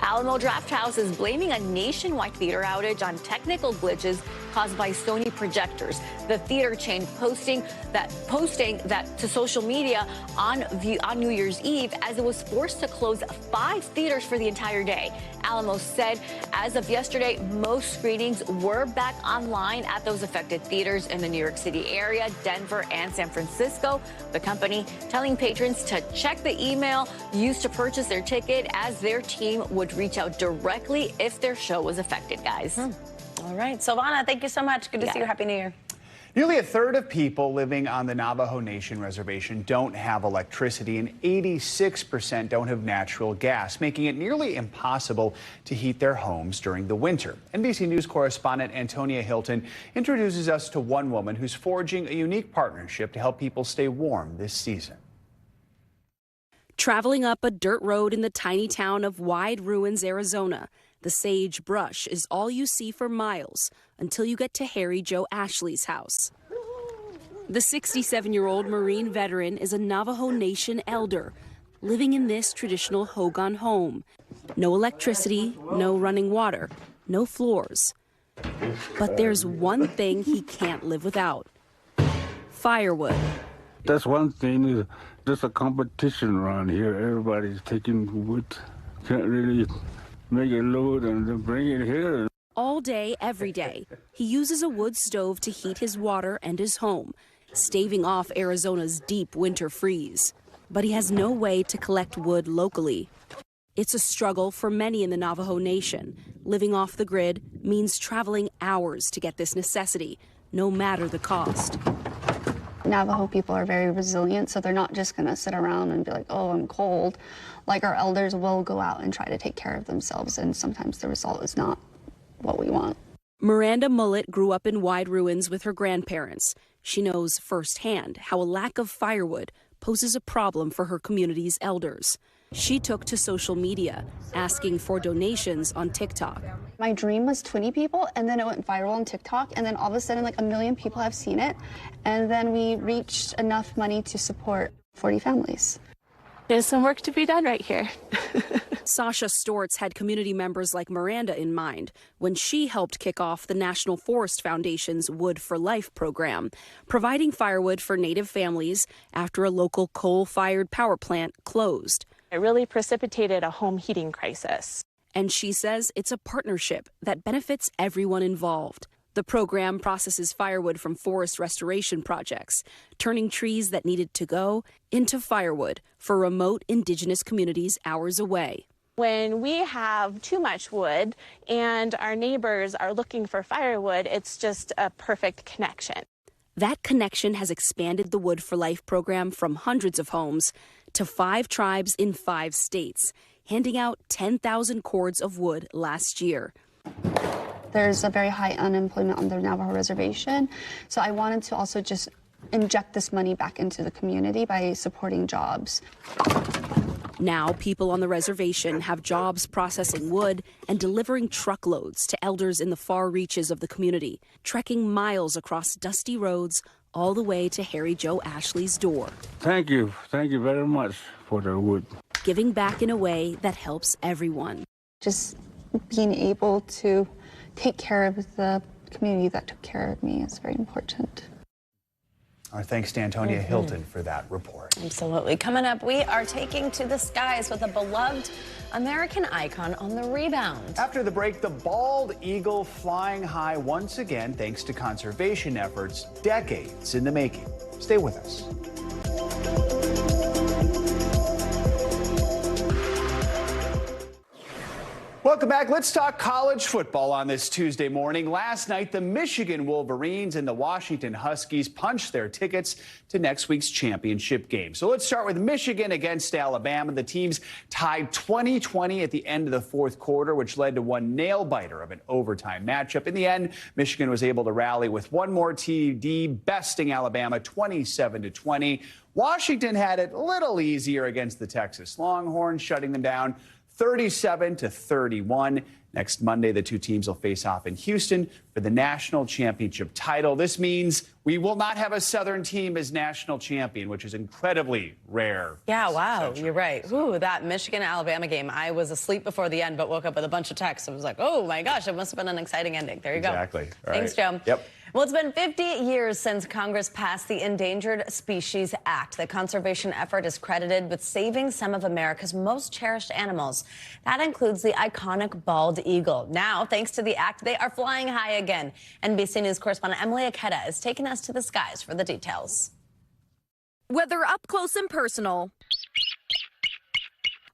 Alamo Drafthouse is blaming a nationwide theater outage on technical glitches caused by Sony projectors. The theater chain posting that to social media on New Year's Eve as it was forced to close 5 theaters for the entire day. Alamo said as of yesterday, most screenings were back online at those affected theaters in the New York City area, Denver, and San Francisco. The company telling patrons to check the email used to purchase their ticket as their team would reach out directly if their show was affected, guys. All right. Silvana, thank you so much. Good to see you. Happy New Year. Nearly 1/3 of people living on the Navajo Nation reservation don't have electricity, and 86% don't have natural gas, making it nearly impossible to heat their homes during the winter. NBC News correspondent Antonia Hilton introduces us to one woman who's forging a unique partnership to help people stay warm this season. Traveling up a dirt road in the tiny town of Wide Ruins, Arizona, the sagebrush is all you see for miles until you get to Harry Joe Ashley's house. The 67-year-old Marine veteran is a Navajo Nation elder living in this traditional Hogan home. No electricity, no running water, no floors. But there's one thing he can't live without: firewood. That's one thing, is there's a competition around here. Everybody's taking wood. Can't really make a load and then bring it here. All day, every day, he uses a wood stove to heat his water and his home, staving off Arizona's deep winter freeze. But he has no way to collect wood locally. It's a struggle for many in the Navajo Nation. Living off the grid means traveling hours to get this necessity, no matter the cost. Navajo people are very resilient, so they're not just going to sit around and be like, oh, I'm cold. Like, our elders will go out and try to take care of themselves, and sometimes the result is not what we want. Miranda Mullet grew up in Wide Ruins with her grandparents. She knows firsthand how a lack of firewood poses a problem for her community's elders. She took to social media, asking for donations on TikTok. My dream was 20 people, and then it went viral on TikTok, and then all of a sudden, like 1 million people have seen it, and then we reached enough money to support 40 families. There's some work to be done right here. Sasha Stortz had community members like Miranda in mind when she helped kick off the National Forest Foundation's Wood for Life program, providing firewood for Native families after a local coal-fired power plant closed. It really precipitated a home heating crisis. And she says it's a partnership that benefits everyone involved. The program processes firewood from forest restoration projects, turning trees that needed to go into firewood for remote Indigenous communities hours away. When we have too much wood and our neighbors are looking for firewood, it's just a perfect connection. That connection has expanded the Wood for Life program from hundreds of homes to 5 tribes in 5 states, handing out 10,000 cords of wood last year. There's a very high unemployment on the Navajo reservation, so I wanted to also just inject this money back into the community by supporting jobs. Now, people on the reservation have jobs processing wood and delivering truckloads to elders in the far reaches of the community, trekking miles across dusty roads all the way to Harry Joe Ashley's door. Thank you very much for the wood. Giving back in a way that helps everyone. Just being able to take care of the community that took care of me is very important. Our thanks to Antonia Hilton for that report. Absolutely. Coming up, we are taking to the skies with a beloved American icon on the rebound. After the break, the bald eagle flying high once again thanks to conservation efforts decades in the making. Stay with us. Welcome back. Let's talk college football on this Tuesday morning. Last night, the Michigan Wolverines and the Washington Huskies punched their tickets to next week's championship game. So let's start with Michigan against Alabama. The teams tied 20-20 at the end of the fourth quarter, which led to one nail-biter of an overtime matchup. In the end, Michigan was able to rally with one more TD, besting Alabama 27-20. Washington had it a little easier against the Texas Longhorns, shutting them down 37-31. Next Monday, the two teams will face off in Houston for the national championship title. This means we will not have a Southern team as national champion, which is incredibly rare. Yeah, wow, you're right. Ooh, that Michigan-Alabama game. I was asleep before the end, but woke up with a bunch of texts. I was like, oh my gosh, it must have been an exciting ending. There you go. Exactly. Thanks, Joe. Yep. Well, it's been 50 years since Congress passed the Endangered Species Act. The conservation effort is credited with saving some of America's most cherished animals. That includes the iconic bald eagle. Now, thanks to the act, they are flying high again. NBC News correspondent Emily Aketa is taking us to the skies for the details. Whether up close and personal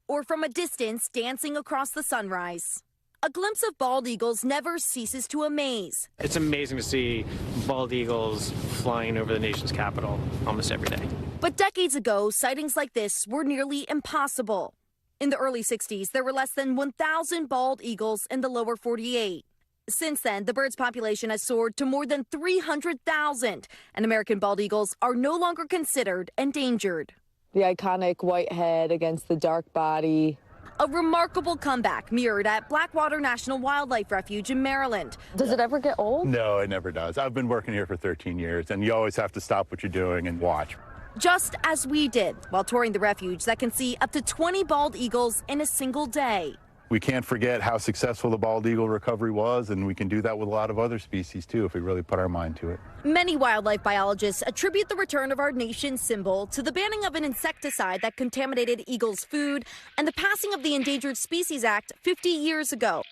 or from a distance dancing across the sunrise, a glimpse of bald eagles never ceases to amaze. It's amazing to see bald eagles flying over the nation's capital almost every day. But decades ago, sightings like this were nearly impossible. In the early 60s, there were less than 1,000 bald eagles in the lower 48. Since then, the bird's population has soared to more than 300,000, and American bald eagles are no longer considered endangered. The iconic white head against the dark body. A remarkable comeback mirrored at Blackwater National Wildlife Refuge in Maryland. Does it ever get old? No, it never does. I've been working here for 13 years, and you always have to stop what you're doing and watch. Just as we did while touring the refuge that can see up to 20 bald eagles in a single day. We can't forget how successful the bald eagle recovery was, and we can do that with a lot of other species too if we really put our mind to it. Many wildlife biologists attribute the return of our nation's symbol to the banning of an insecticide that contaminated eagles' food and the passing of the Endangered Species Act 50 years ago.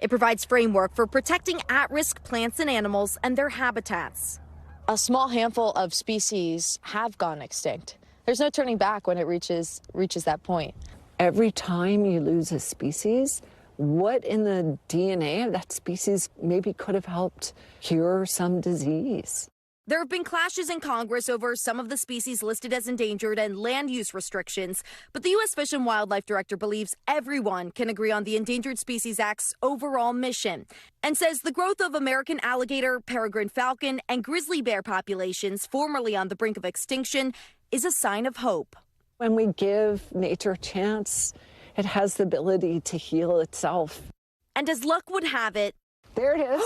It provides framework for protecting at-risk plants and animals and their habitats. A small handful of species have gone extinct. There's no turning back when it reaches that point. Every time you lose a species, what in the DNA of that species maybe could have helped cure some disease? There have been clashes in Congress over some of the species listed as endangered and land use restrictions, but the U.S. Fish and Wildlife Director believes everyone can agree on the Endangered Species Act's overall mission and says the growth of American alligator, peregrine falcon, and grizzly bear populations formerly on the brink of extinction is a sign of hope. When we give nature a chance, it has the ability to heal itself. And as luck would have it, there it is.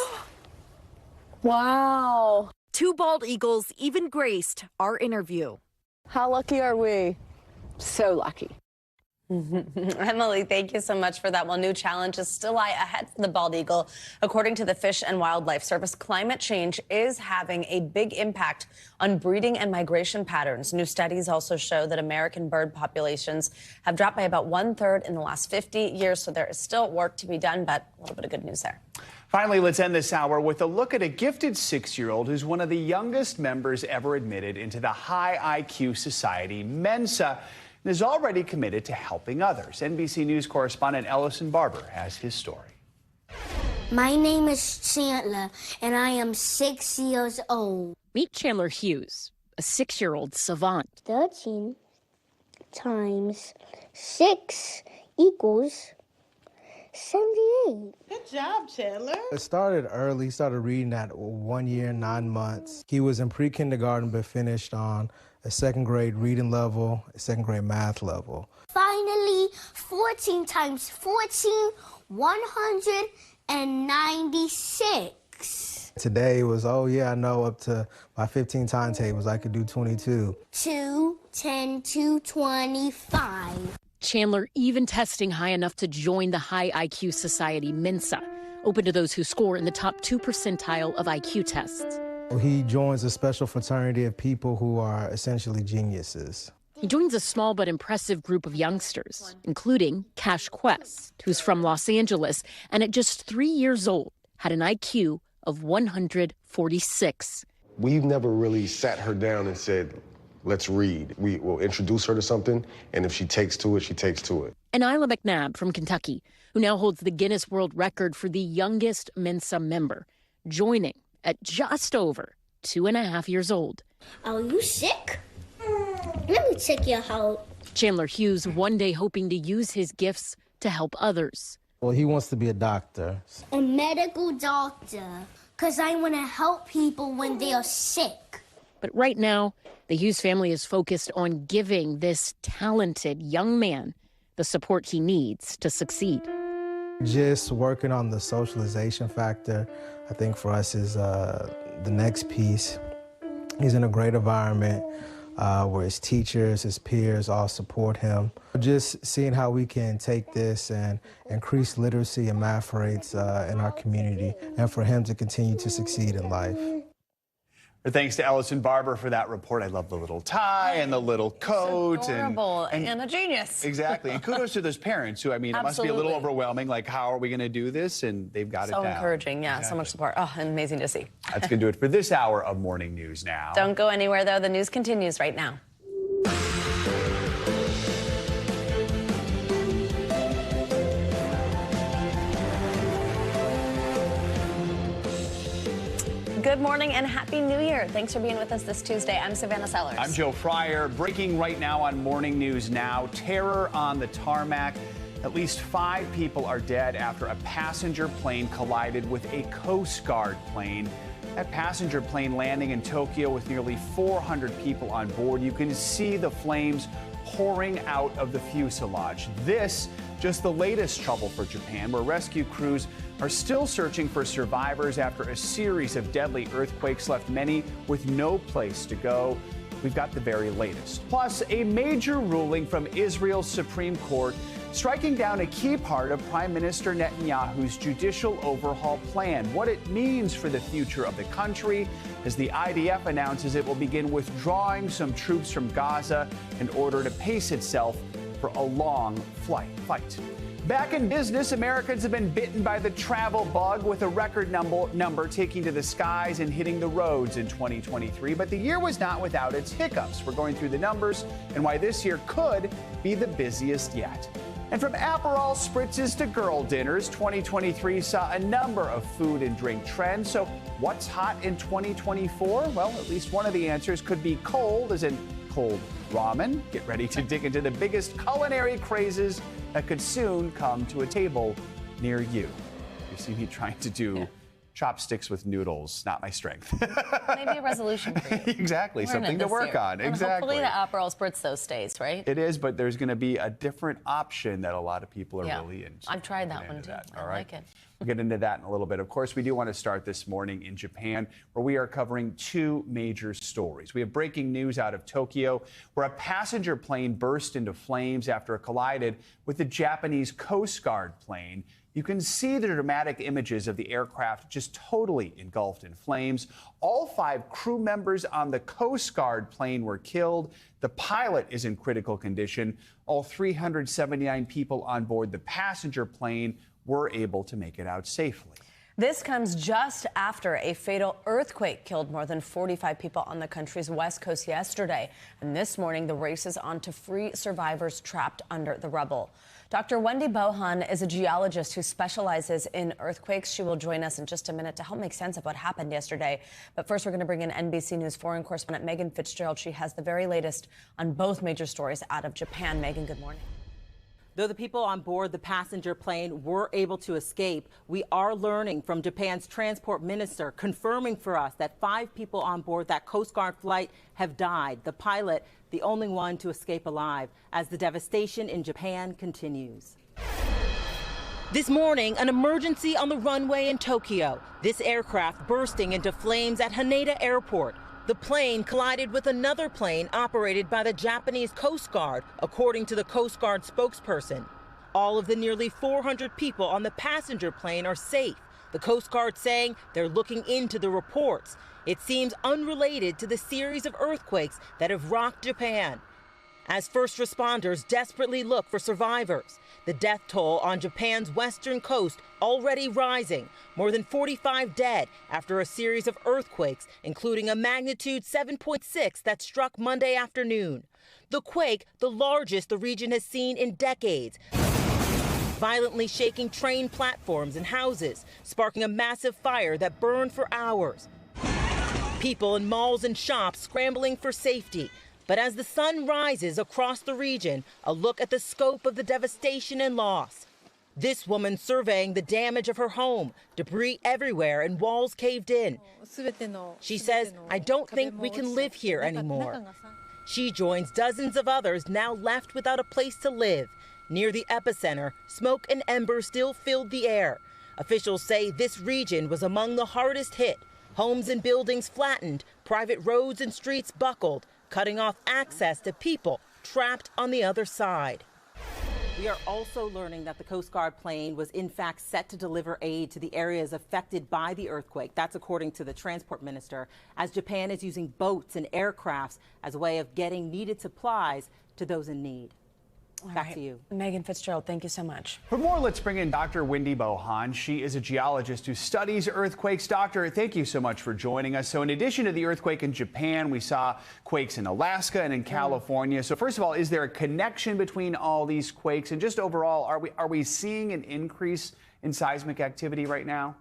Wow. 2 bald eagles even graced our interview. How lucky are we? So lucky. Emily, thank you so much for that. Well, new challenges still lie ahead for the bald eagle. According to the Fish and Wildlife Service, climate change is having a big impact on breeding and migration patterns. New studies also show that American bird populations have dropped by about 1/3 in the last 50 years. So there is still work to be done, but a little bit of good news there. Finally, let's end this hour with a look at a gifted 6-year-old who's one of the youngest members ever admitted into the high IQ society, Mensa, and is already committed to helping others. NBC News correspondent Ellison Barber has his story. My name is Chandler, and I am 6 years old. Meet Chandler Hughes, a 6-year-old savant. 13 times 6 equals 78. Good job, Chandler. It started early. He started reading at 1 year, 9 months. He was in pre-kindergarten but finished on a 2nd grade reading level, a 2nd grade math level. Finally, 14 times 14, 196. Today it was, oh yeah, I know up to my 15 time tables, I could do 22. 2, 10 to 25. Chandler even testing high enough to join the high IQ society Mensa, open to those who score in the top 2 percentile of IQ tests. He joins a special fraternity of people who are essentially geniuses. He joins a small but impressive group of youngsters, including Cash Quest, who's from Los Angeles and at just 3 years old had an IQ of 146. We've never really sat her down and said, let's read. We will introduce her to something, and if she takes to it, she takes to it. And Isla McNabb from Kentucky, who now holds the Guinness World Record for the youngest Mensa member, joining at just over 2.5 years old. Are you sick? Let me check your out. Chandler Hughes one day hoping to use his gifts to help others. Well, he wants to be a doctor. A medical doctor, because I want to help people when they are sick. But right now, the Hughes family is focused on giving this talented young man the support he needs to succeed. Just working on the socialization factor, I think for us is the next piece. He's in a great environment where his teachers, his peers all support him. Just seeing how we can take this and increase literacy and math rates in our community and for him to continue to succeed in life. Thanks to Ellison Barber for that report. I love the little tie and the little coat. It's adorable and a genius. Exactly. And kudos to those parents who, I mean, it must be a little overwhelming. Like, how are we going to do this? And they've got it down. So encouraging. Yeah, exactly. So much support. Oh, and amazing to see. That's going to do it for this hour of Morning News Now. Don't go anywhere, though. The news continues right now. Good morning and Happy New Year. Thanks for being with us this Tuesday. I'm Savannah Sellers. I'm Joe Fryer. Breaking right now on Morning News Now. Terror on the tarmac. At least 5 people are dead after a passenger plane collided with a Coast Guard plane. That passenger plane landing in Tokyo with nearly 400 people on board. You can see the flames pouring out of the fuselage. This just the latest trouble for Japan, where rescue crews are still searching for survivors after a series of deadly earthquakes left many with no place to go. We've got the very latest. Plus, a major ruling from Israel's Supreme Court striking down a key part of Prime Minister Netanyahu's judicial overhaul plan, what it means for the future of the country, as the IDF announces it will begin withdrawing some troops from Gaza in order to pace itself for a long fight. Back in business, Americans have been bitten by the travel bug, with a record number taking to the skies and hitting the roads in 2023. But the year was not without its hiccups. We're going through the numbers and why this year could be the busiest yet. And from Aperol spritzes to girl dinners, 2023 saw a number of food and drink trends. So what's hot in 2024? Well, at least one of the answers could be cold, as in cold ramen. Get ready to dig into the biggest culinary crazes that could soon come to a table near you. You see me trying to do chopsticks with noodles, not my strength. Maybe a resolution for you. Exactly, something to work on. And exactly. hopefully the Aperol Spritz, though, stays, right? It is, but there's going to be a different option that a lot of people are really into. I've tried that one, too. I like it. We'll get into that in a little bit. Of course, we do want to start this morning in Japan, where we are covering two major stories. We have breaking news out of Tokyo, where a passenger plane burst into flames after it collided with the Japanese Coast Guard plane. You can see the dramatic images of the aircraft just totally engulfed in flames. All 5 crew members on the Coast Guard plane were killed. The pilot is in critical condition. All 379 people on board the passenger plane were able to make it out safely. This comes just after a fatal earthquake killed more than 45 people on the country's west coast yesterday. And this morning, the race is on to free survivors trapped under the rubble. Dr. Wendy Bohan is a geologist who specializes in earthquakes. She will join us in just a minute to help make sense of what happened yesterday. But first, we're going to bring in NBC News foreign correspondent Megan Fitzgerald. She has the very latest on both major stories out of Japan. Megan, good morning. Though the people on board the passenger plane were able to escape, we are learning from Japan's transport minister, confirming for us that 5 people on board that Coast Guard flight have died. The pilot, the only one to escape alive, as the devastation in Japan continues. This morning, an emergency on the runway in Tokyo. This aircraft bursting into flames at Haneda Airport. The plane collided with another plane operated by the Japanese Coast Guard, according to the Coast Guard spokesperson. All of the nearly 400 people on the passenger plane are safe. The Coast Guard saying they're looking into the reports. It seems unrelated to the series of earthquakes that have rocked Japan. As first responders desperately look for survivors, the death toll on Japan's western coast already rising. More than 45 dead after a series of earthquakes, including a magnitude 7.6 that struck Monday afternoon. The quake, the largest the region has seen in decades, violently shaking train platforms and houses, sparking a massive fire that burned for hours. People in malls and shops scrambling for safety. But as the sun rises across the region, a look at the scope of the devastation and loss. This woman surveying the damage of her home, debris everywhere and walls caved in. She says, "I don't think we can live here anymore." She joins dozens of others now left without a place to live. Near the epicenter, smoke and embers still filled the air. Officials say this region was among the hardest hit. Homes and buildings flattened, private roads and streets buckled, cutting off access to people trapped on the other side. We are also learning that the Coast Guard plane was in fact set to deliver aid to the areas affected by the earthquake. That's according to the transport minister, as Japan is using boats and aircrafts as a way of getting needed supplies to those in need. Back to you. Megan Fitzgerald, thank you so much. For more, let's bring in Dr. Wendy Bohan. She is a geologist who studies earthquakes. Doctor, thank you so much for joining us. So in addition to the earthquake in Japan, we saw quakes in Alaska and in California. So first of all, is there a connection between all these quakes? And just overall, are we seeing an increase in seismic activity right now?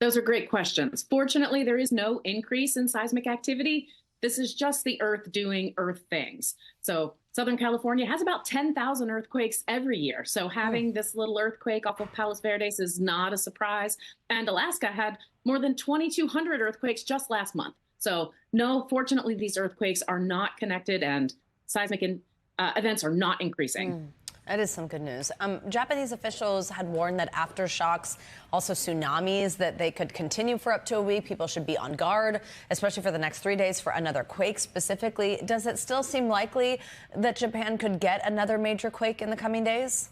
Those are great questions. Fortunately, there is no increase in seismic activity. This is just the Earth doing Earth things. So Southern California has about 10,000 earthquakes every year. So having this little earthquake off of Palos Verdes is not a surprise. And Alaska had more than 2,200 earthquakes just last month. So no, fortunately, these earthquakes are not connected and seismic events are not increasing. That is some good news. Japanese officials had warned that aftershocks, also tsunamis, that they could continue for up to a week. People should be on guard, especially for the next 3 days for another quake specifically. Does it still seem likely that Japan could get another major quake in the coming days?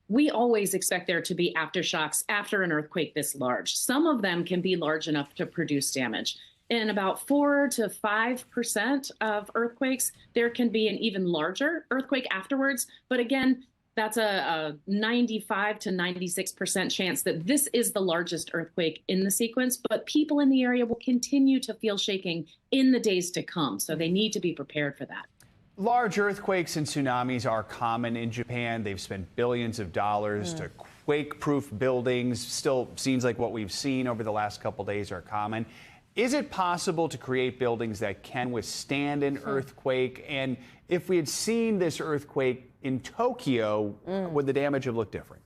We always expect there to be aftershocks after an earthquake this large. Some of them can be large enough to produce damage. In about 4 to 5% of earthquakes, there can be an even larger earthquake afterwards. But again, that's a 95 to 96% chance that this is the largest earthquake in the sequence. But people in the area will continue to feel shaking in the days to come. So they need to be prepared for that. Large earthquakes and tsunamis are common in Japan. They've spent billions of dollars to quake-proof buildings. Still seems like what we've seen over the last couple days are common. Is it possible to create buildings that can withstand an earthquake? And if we had seen this earthquake in Tokyo, would the damage have looked different?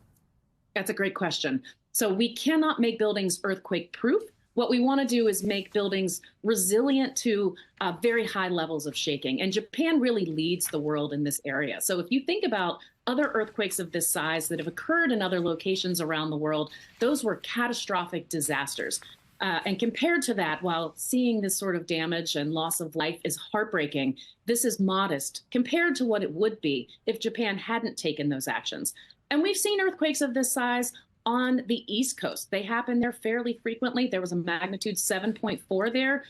That's a great question. So we cannot make buildings earthquake-proof. What we want to do is make buildings resilient to very high levels of shaking. And Japan really leads the world in this area. So if you think about other earthquakes of this size that have occurred in other locations around the world, those were catastrophic disasters. And compared to that, while seeing this sort of damage and loss of life is heartbreaking, this is modest compared to what it would be if Japan hadn't taken those actions. And we've seen earthquakes of this size on the East Coast. They happen there fairly frequently. There was a magnitude 7.4 there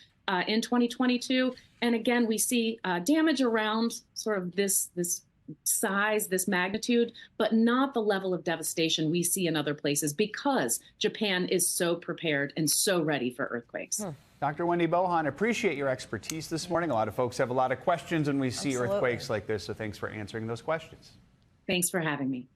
in 2022. And again, we see damage around sort of this size, this magnitude, but not the level of devastation we see in other places because Japan is so prepared and so ready for earthquakes. Dr. Wendy Bohan, appreciate your expertise this morning. A lot of folks have a lot of questions when we see earthquakes like this, so thanks for answering those questions. Thanks for having me.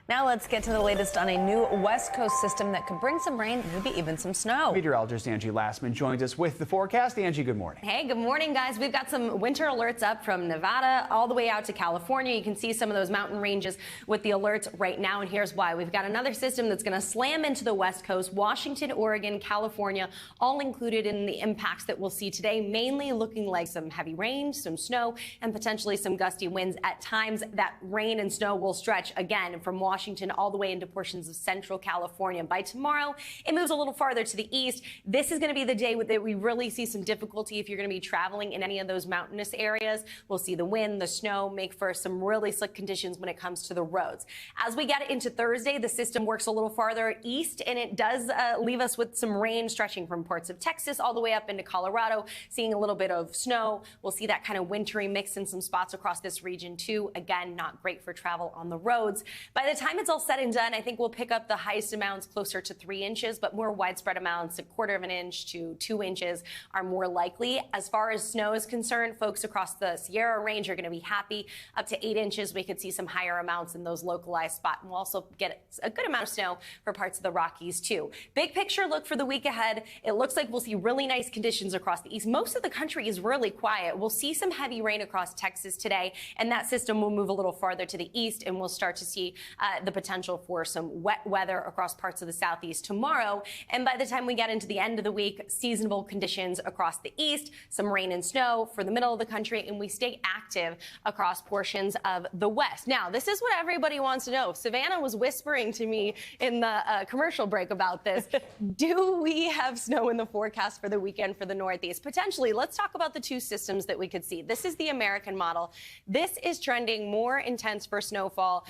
Now let's get to the latest on a new West Coast system that could bring some rain, maybe even some snow. Meteorologist Angie Lassman joins us with the forecast. Angie, good morning. Hey, good morning, guys. We've got some winter alerts up from Nevada all the way out to California. You can see some of those mountain ranges with the alerts right now, and here's why. We've got another system that's going to slam into the West Coast, Washington, Oregon, California, all included in the impacts that we'll see today, mainly looking like some heavy rain, some snow, and potentially some gusty winds. At times, that rain and snow will stretch again from Washington all the way into portions of central California. By tomorrow, it moves a little farther to the east. This is going to be the day that we really see some difficulty if you're going to be traveling in any of those mountainous areas. We'll see the wind, the snow make for some really slick conditions when it comes to the roads. As we get into Thursday, the system works a little farther east, and it does leave us with some rain stretching from parts of Texas all the way up into Colorado, seeing a little bit of snow. We'll see that kind of wintry mix in some spots across this region too. Again, not great for travel on the roads. By the time it's all said and done, I think we'll pick up the highest amounts closer to 3 inches, but more widespread amounts, 1/4 of an inch to 2 inches, are more likely. As far as snow is concerned, folks across the Sierra Range are going to be happy. Up to 8 inches, we could see some higher amounts in those localized spots, and we'll also get a good amount of snow for parts of the Rockies too. Big picture look for the week ahead. It looks like we'll see really nice conditions across the east. Most of the country is really quiet. We'll see some heavy rain across Texas today, and that system will move a little farther to the east, and we'll start to see the potential for some wet weather across parts of the southeast tomorrow. And by the time we get into the end of the week, seasonable conditions across the east, some rain and snow for the middle of the country, and we stay active across portions of the west. Now, this is what everybody wants to know. Savannah was whispering to me in the commercial break about this. Do we have snow in the forecast for the weekend for the Northeast? Potentially. Let's talk about the two systems that we could see. This is the American model. This is trending more intense for snowfall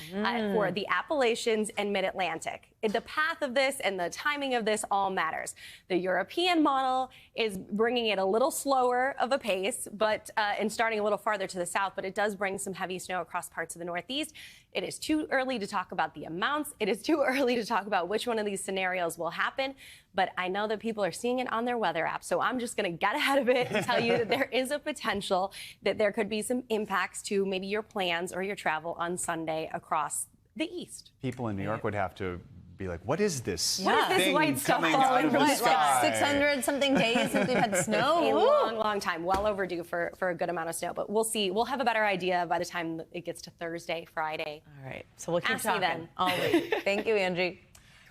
for the Appalachians and Mid-Atlantic. The path of this and the timing of this all matters. The European model is bringing it a little slower of a pace, but and starting a little farther to the south, but it does bring some heavy snow across parts of the Northeast. It is too early to talk about the amounts. It is too early to talk about which one of these scenarios will happen, but I know that people are seeing it on their weather app, so I'm just going to get ahead of it and tell you that there is a potential that there could be some impacts to maybe your plans or your travel on Sunday across the east. People in New York would have to be like, what is this? What is this white stuff falling from the sky? 600 something days since we've had snow? A long, long time. Well overdue for a good amount of snow. But we'll see. We'll have a better idea by the time it gets to Thursday, Friday. All right. So we'll keep talking then all week. Thank you, Angie.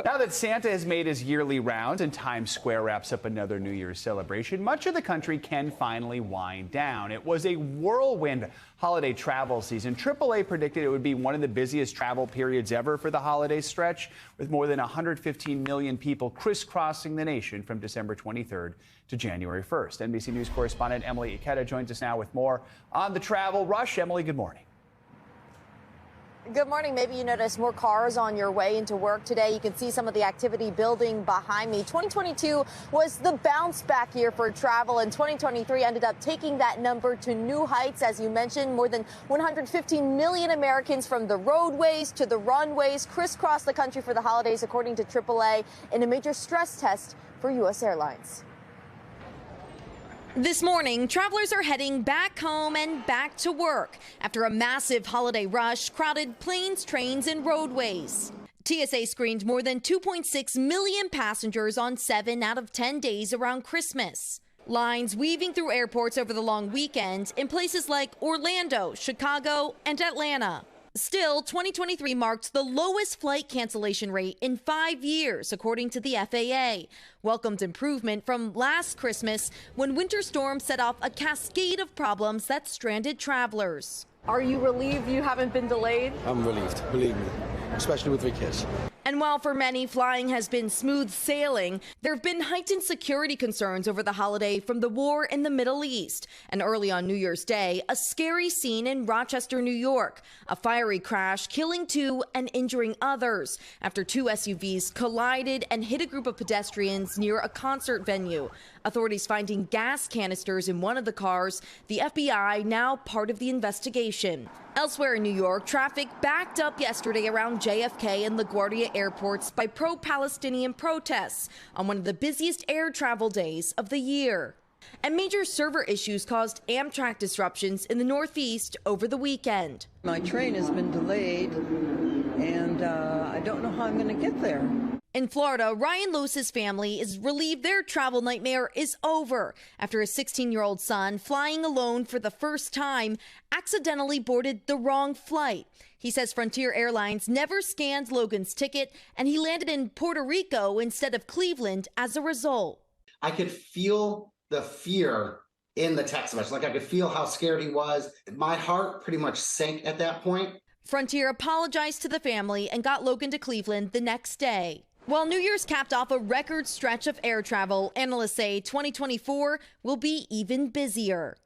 Now that Santa has made his yearly rounds and Times Square wraps up another New Year's celebration, much of the country can finally wind down. It was a whirlwind holiday travel season. AAA predicted it would be one of the busiest travel periods ever for the holiday stretch, with more than 115 million people crisscrossing the nation from December 23rd to January 1st. NBC News correspondent Emily Ikeda joins us now with more on the travel rush. Emily, good morning. Good morning. Maybe you noticed more cars on your way into work today. You can see some of the activity building behind me. 2022 was the bounce back year for travel, and 2023 ended up taking that number to new heights. As you mentioned, more than 115 million Americans from the roadways to the runways crisscrossed the country for the holidays, according to AAA, in a major stress test for U.S. airlines. This morning, travelers are heading back home and back to work after a massive holiday rush crowded planes, trains, and roadways. TSA screened more than 2.6 million passengers on 7 out of 10 days around Christmas. Lines weaving through airports over the long weekend in places like Orlando, Chicago, and Atlanta. Still, 2023 marked the lowest flight cancellation rate in 5 years, according to the FAA. Welcomed improvement from last Christmas when winter storms set off a cascade of problems that stranded travelers. Are you relieved you haven't been delayed? I'm relieved, believe me, especially with 3 kids. And while for many flying has been smooth sailing, there have been heightened security concerns over the holiday from the war in the Middle East. And early on New Year's Day, a scary scene in Rochester, New York. A fiery crash killing 2 and injuring others after 2 SUVs collided and hit a group of pedestrians near a concert venue. Authorities finding gas canisters in one of the cars. The FBI now part of the investigation. Elsewhere in New York, traffic backed up yesterday around JFK and LaGuardia airports by pro-Palestinian protests on one of the busiest air travel days of the year. And major server issues caused Amtrak disruptions in the Northeast over the weekend. My train has been delayed, and I don't know how I'm going to get there. In Florida, Ryan Lewis's family is relieved their travel nightmare is over after his 16-year-old son, flying alone for the first time, accidentally boarded the wrong flight. He says Frontier Airlines never scanned Logan's ticket, and he landed in Puerto Rico instead of Cleveland as a result. I could feel the fear in the text message. Like I could feel how scared he was. My heart pretty much sank at that point. Frontier apologized to the family and got Logan to Cleveland the next day. While New Year's capped off a record stretch of air travel, analysts say 2024 will be even busier.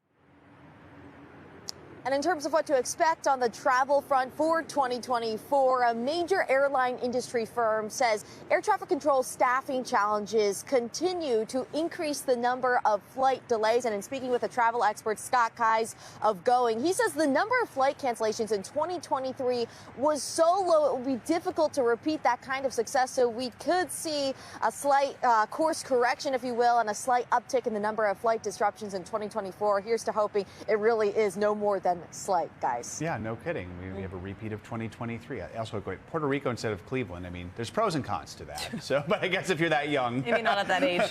And in terms of what to expect on the travel front for 2024, a major airline industry firm says air traffic control staffing challenges continue to increase the number of flight delays. And in speaking with a travel expert, Scott Keyes of Going, he says the number of flight cancellations in 2023 was so low it would be difficult to repeat that kind of success. So we could see a slight course correction, if you will, and a slight uptick in the number of flight disruptions in 2024. Here's to hoping it really is no more than slight, guys. Yeah, no kidding. We have a repeat of 2023. Also, great. Puerto Rico instead of Cleveland. I mean, there's pros and cons to that. So, but I guess if you're that young. Maybe not at that age.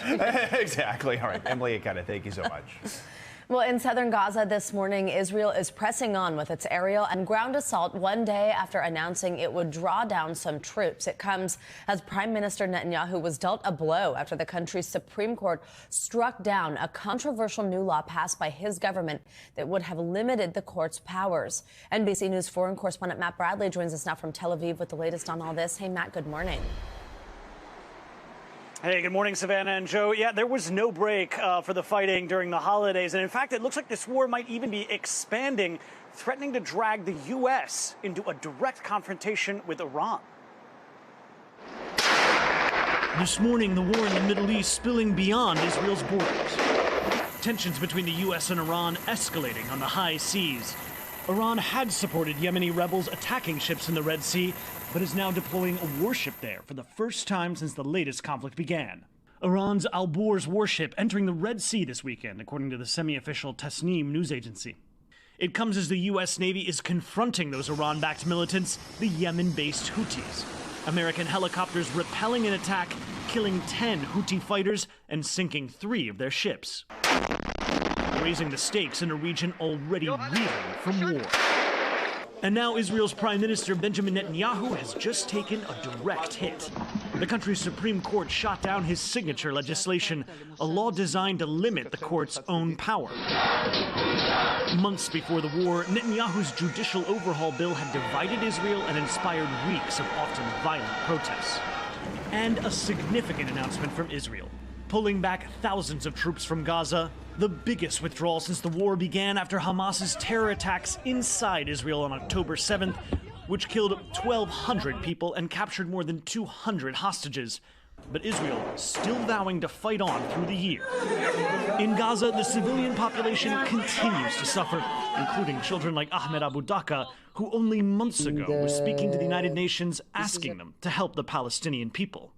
Exactly. All right. Emily Ikeda, thank you so much. Well, in southern Gaza this morning, Israel is pressing on with its aerial and ground assault one day after announcing it would draw down some troops. It comes as Prime Minister Netanyahu was dealt a blow after the country's Supreme Court struck down a controversial new law passed by his government that would have limited the court's powers. NBC News foreign correspondent Matt Bradley joins us now from Tel Aviv with the latest on all this. Hey, Matt, good morning. Hey, good morning, Savannah and Joe. Yeah, there was no break for the fighting during the holidays. And in fact, it looks like this war might even be expanding, threatening to drag the U.S. into a direct confrontation with Iran. This morning, the war in the Middle East spilling beyond Israel's borders. Tensions between the U.S. and Iran escalating on the high seas. Iran had supported Yemeni rebels attacking ships in the Red Sea, but is now deploying a warship there for the first time since the latest conflict began. Iran's Al Borz warship entering the Red Sea this weekend, according to the semi-official Tasnim news agency. It comes as the U.S. Navy is confronting those Iran-backed militants, the Yemen-based Houthis. American helicopters repelling an attack, killing 10 Houthi fighters and sinking 3 of their ships, raising the stakes in a region already reeling from war. And now Israel's Prime Minister Benjamin Netanyahu has just taken a direct hit. The country's Supreme Court shot down his signature legislation, a law designed to limit the court's own power. Months before the war, Netanyahu's judicial overhaul bill had divided Israel and inspired weeks of often violent protests. And a significant announcement from Israel, pulling back thousands of troops from Gaza, the biggest withdrawal since the war began after Hamas's terror attacks inside Israel on October 7th, which killed 1,200 people and captured more than 200 hostages. But Israel still vowing to fight on through the year. In Gaza, the civilian population continues to suffer, including children like Ahmed Abu Daka, who only months ago was speaking to the United Nations asking them to help the Palestinian people.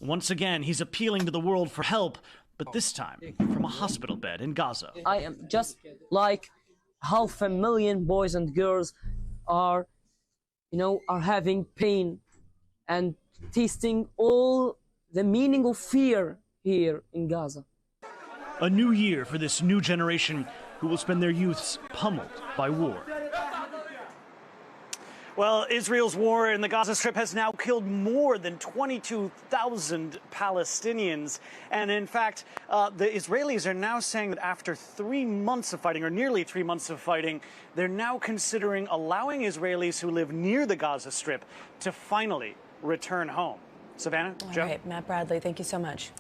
Once again, he's appealing to the world for help, but this time from a hospital bed in Gaza. I am just like 500,000 boys and girls are having pain and tasting all the meaning of fear here in Gaza. A new year for this new generation who will spend their youths pummeled by war. Well, Israel's war in the Gaza Strip has now killed more than 22,000 Palestinians. And in fact, the Israelis are now saying that after 3 months of fighting, or nearly 3 months of fighting, they're now considering allowing Israelis who live near the Gaza Strip to finally return home. Savannah, Joe? All right, Matt Bradley, thank you so much.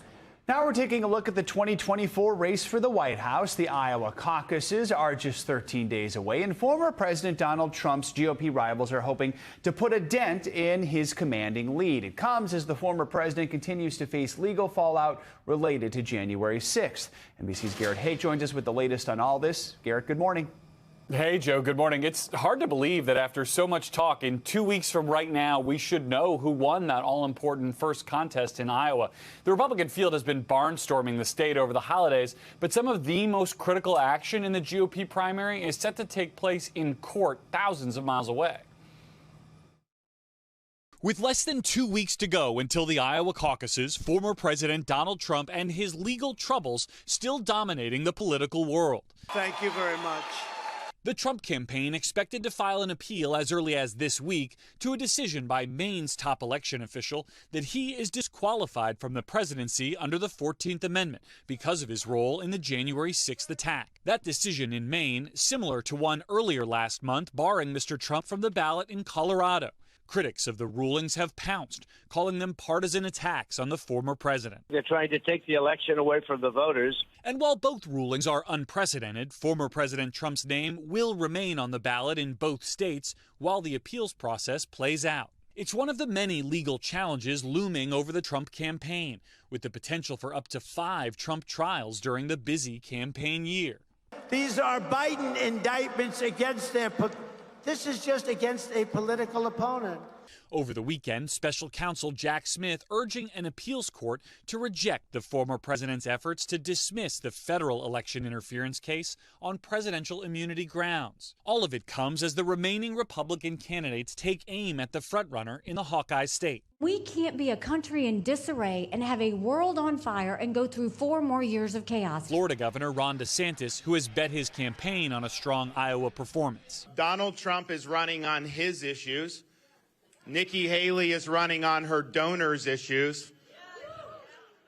Now we're taking a look at the 2024 race for the White House. The Iowa caucuses are just 13 days away, and former President Donald Trump's GOP rivals are hoping to put a dent in his commanding lead. It comes as the former president continues to face legal fallout related to January 6th. NBC's Garrett Haake joins us with the latest on all this. Garrett, good morning. Hey, Joe, good morning. It's hard to believe that after so much talk, in 2 weeks from right now, we should know who won that all-important first contest in Iowa. The Republican field has been barnstorming the state over the holidays, but some of the most critical action in the GOP primary is set to take place in court thousands of miles away. With less than 2 weeks to go until the Iowa caucuses, former President Donald Trump and his legal troubles still dominating the political world. Thank you very much. The Trump campaign expected to file an appeal as early as this week to a decision by Maine's top election official that he is disqualified from the presidency under the 14th Amendment because of his role in the January 6th attack. That decision in Maine, similar to one earlier last month barring Mr. Trump from the ballot in Colorado. Critics of the rulings have pounced, calling them partisan attacks on the former president. They're trying to take the election away from the voters. And while both rulings are unprecedented, former President Trump's name will remain on the ballot in both states while the appeals process plays out. It's one of the many legal challenges looming over the Trump campaign, with the potential for up to 5 Trump trials during the busy campaign year. These are Biden indictments against their This is just against a political opponent. Over the weekend, special counsel Jack Smith urging an appeals court to reject the former president's efforts to dismiss the federal election interference case on presidential immunity grounds. All of it comes as the remaining Republican candidates take aim at the frontrunner in the Hawkeye state. We can't be a country in disarray and have a world on fire and go through 4 more years of chaos. Florida Governor Ron DeSantis, who has bet his campaign on a strong Iowa performance. Donald Trump is running on his issues. Nikki Haley is running on her donors' issues.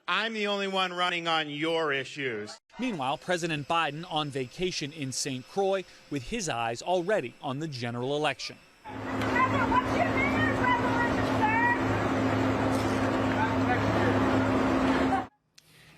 I'm the only one running on your issues. Meanwhile, President Biden on vacation in St. Croix with his eyes already on the general election.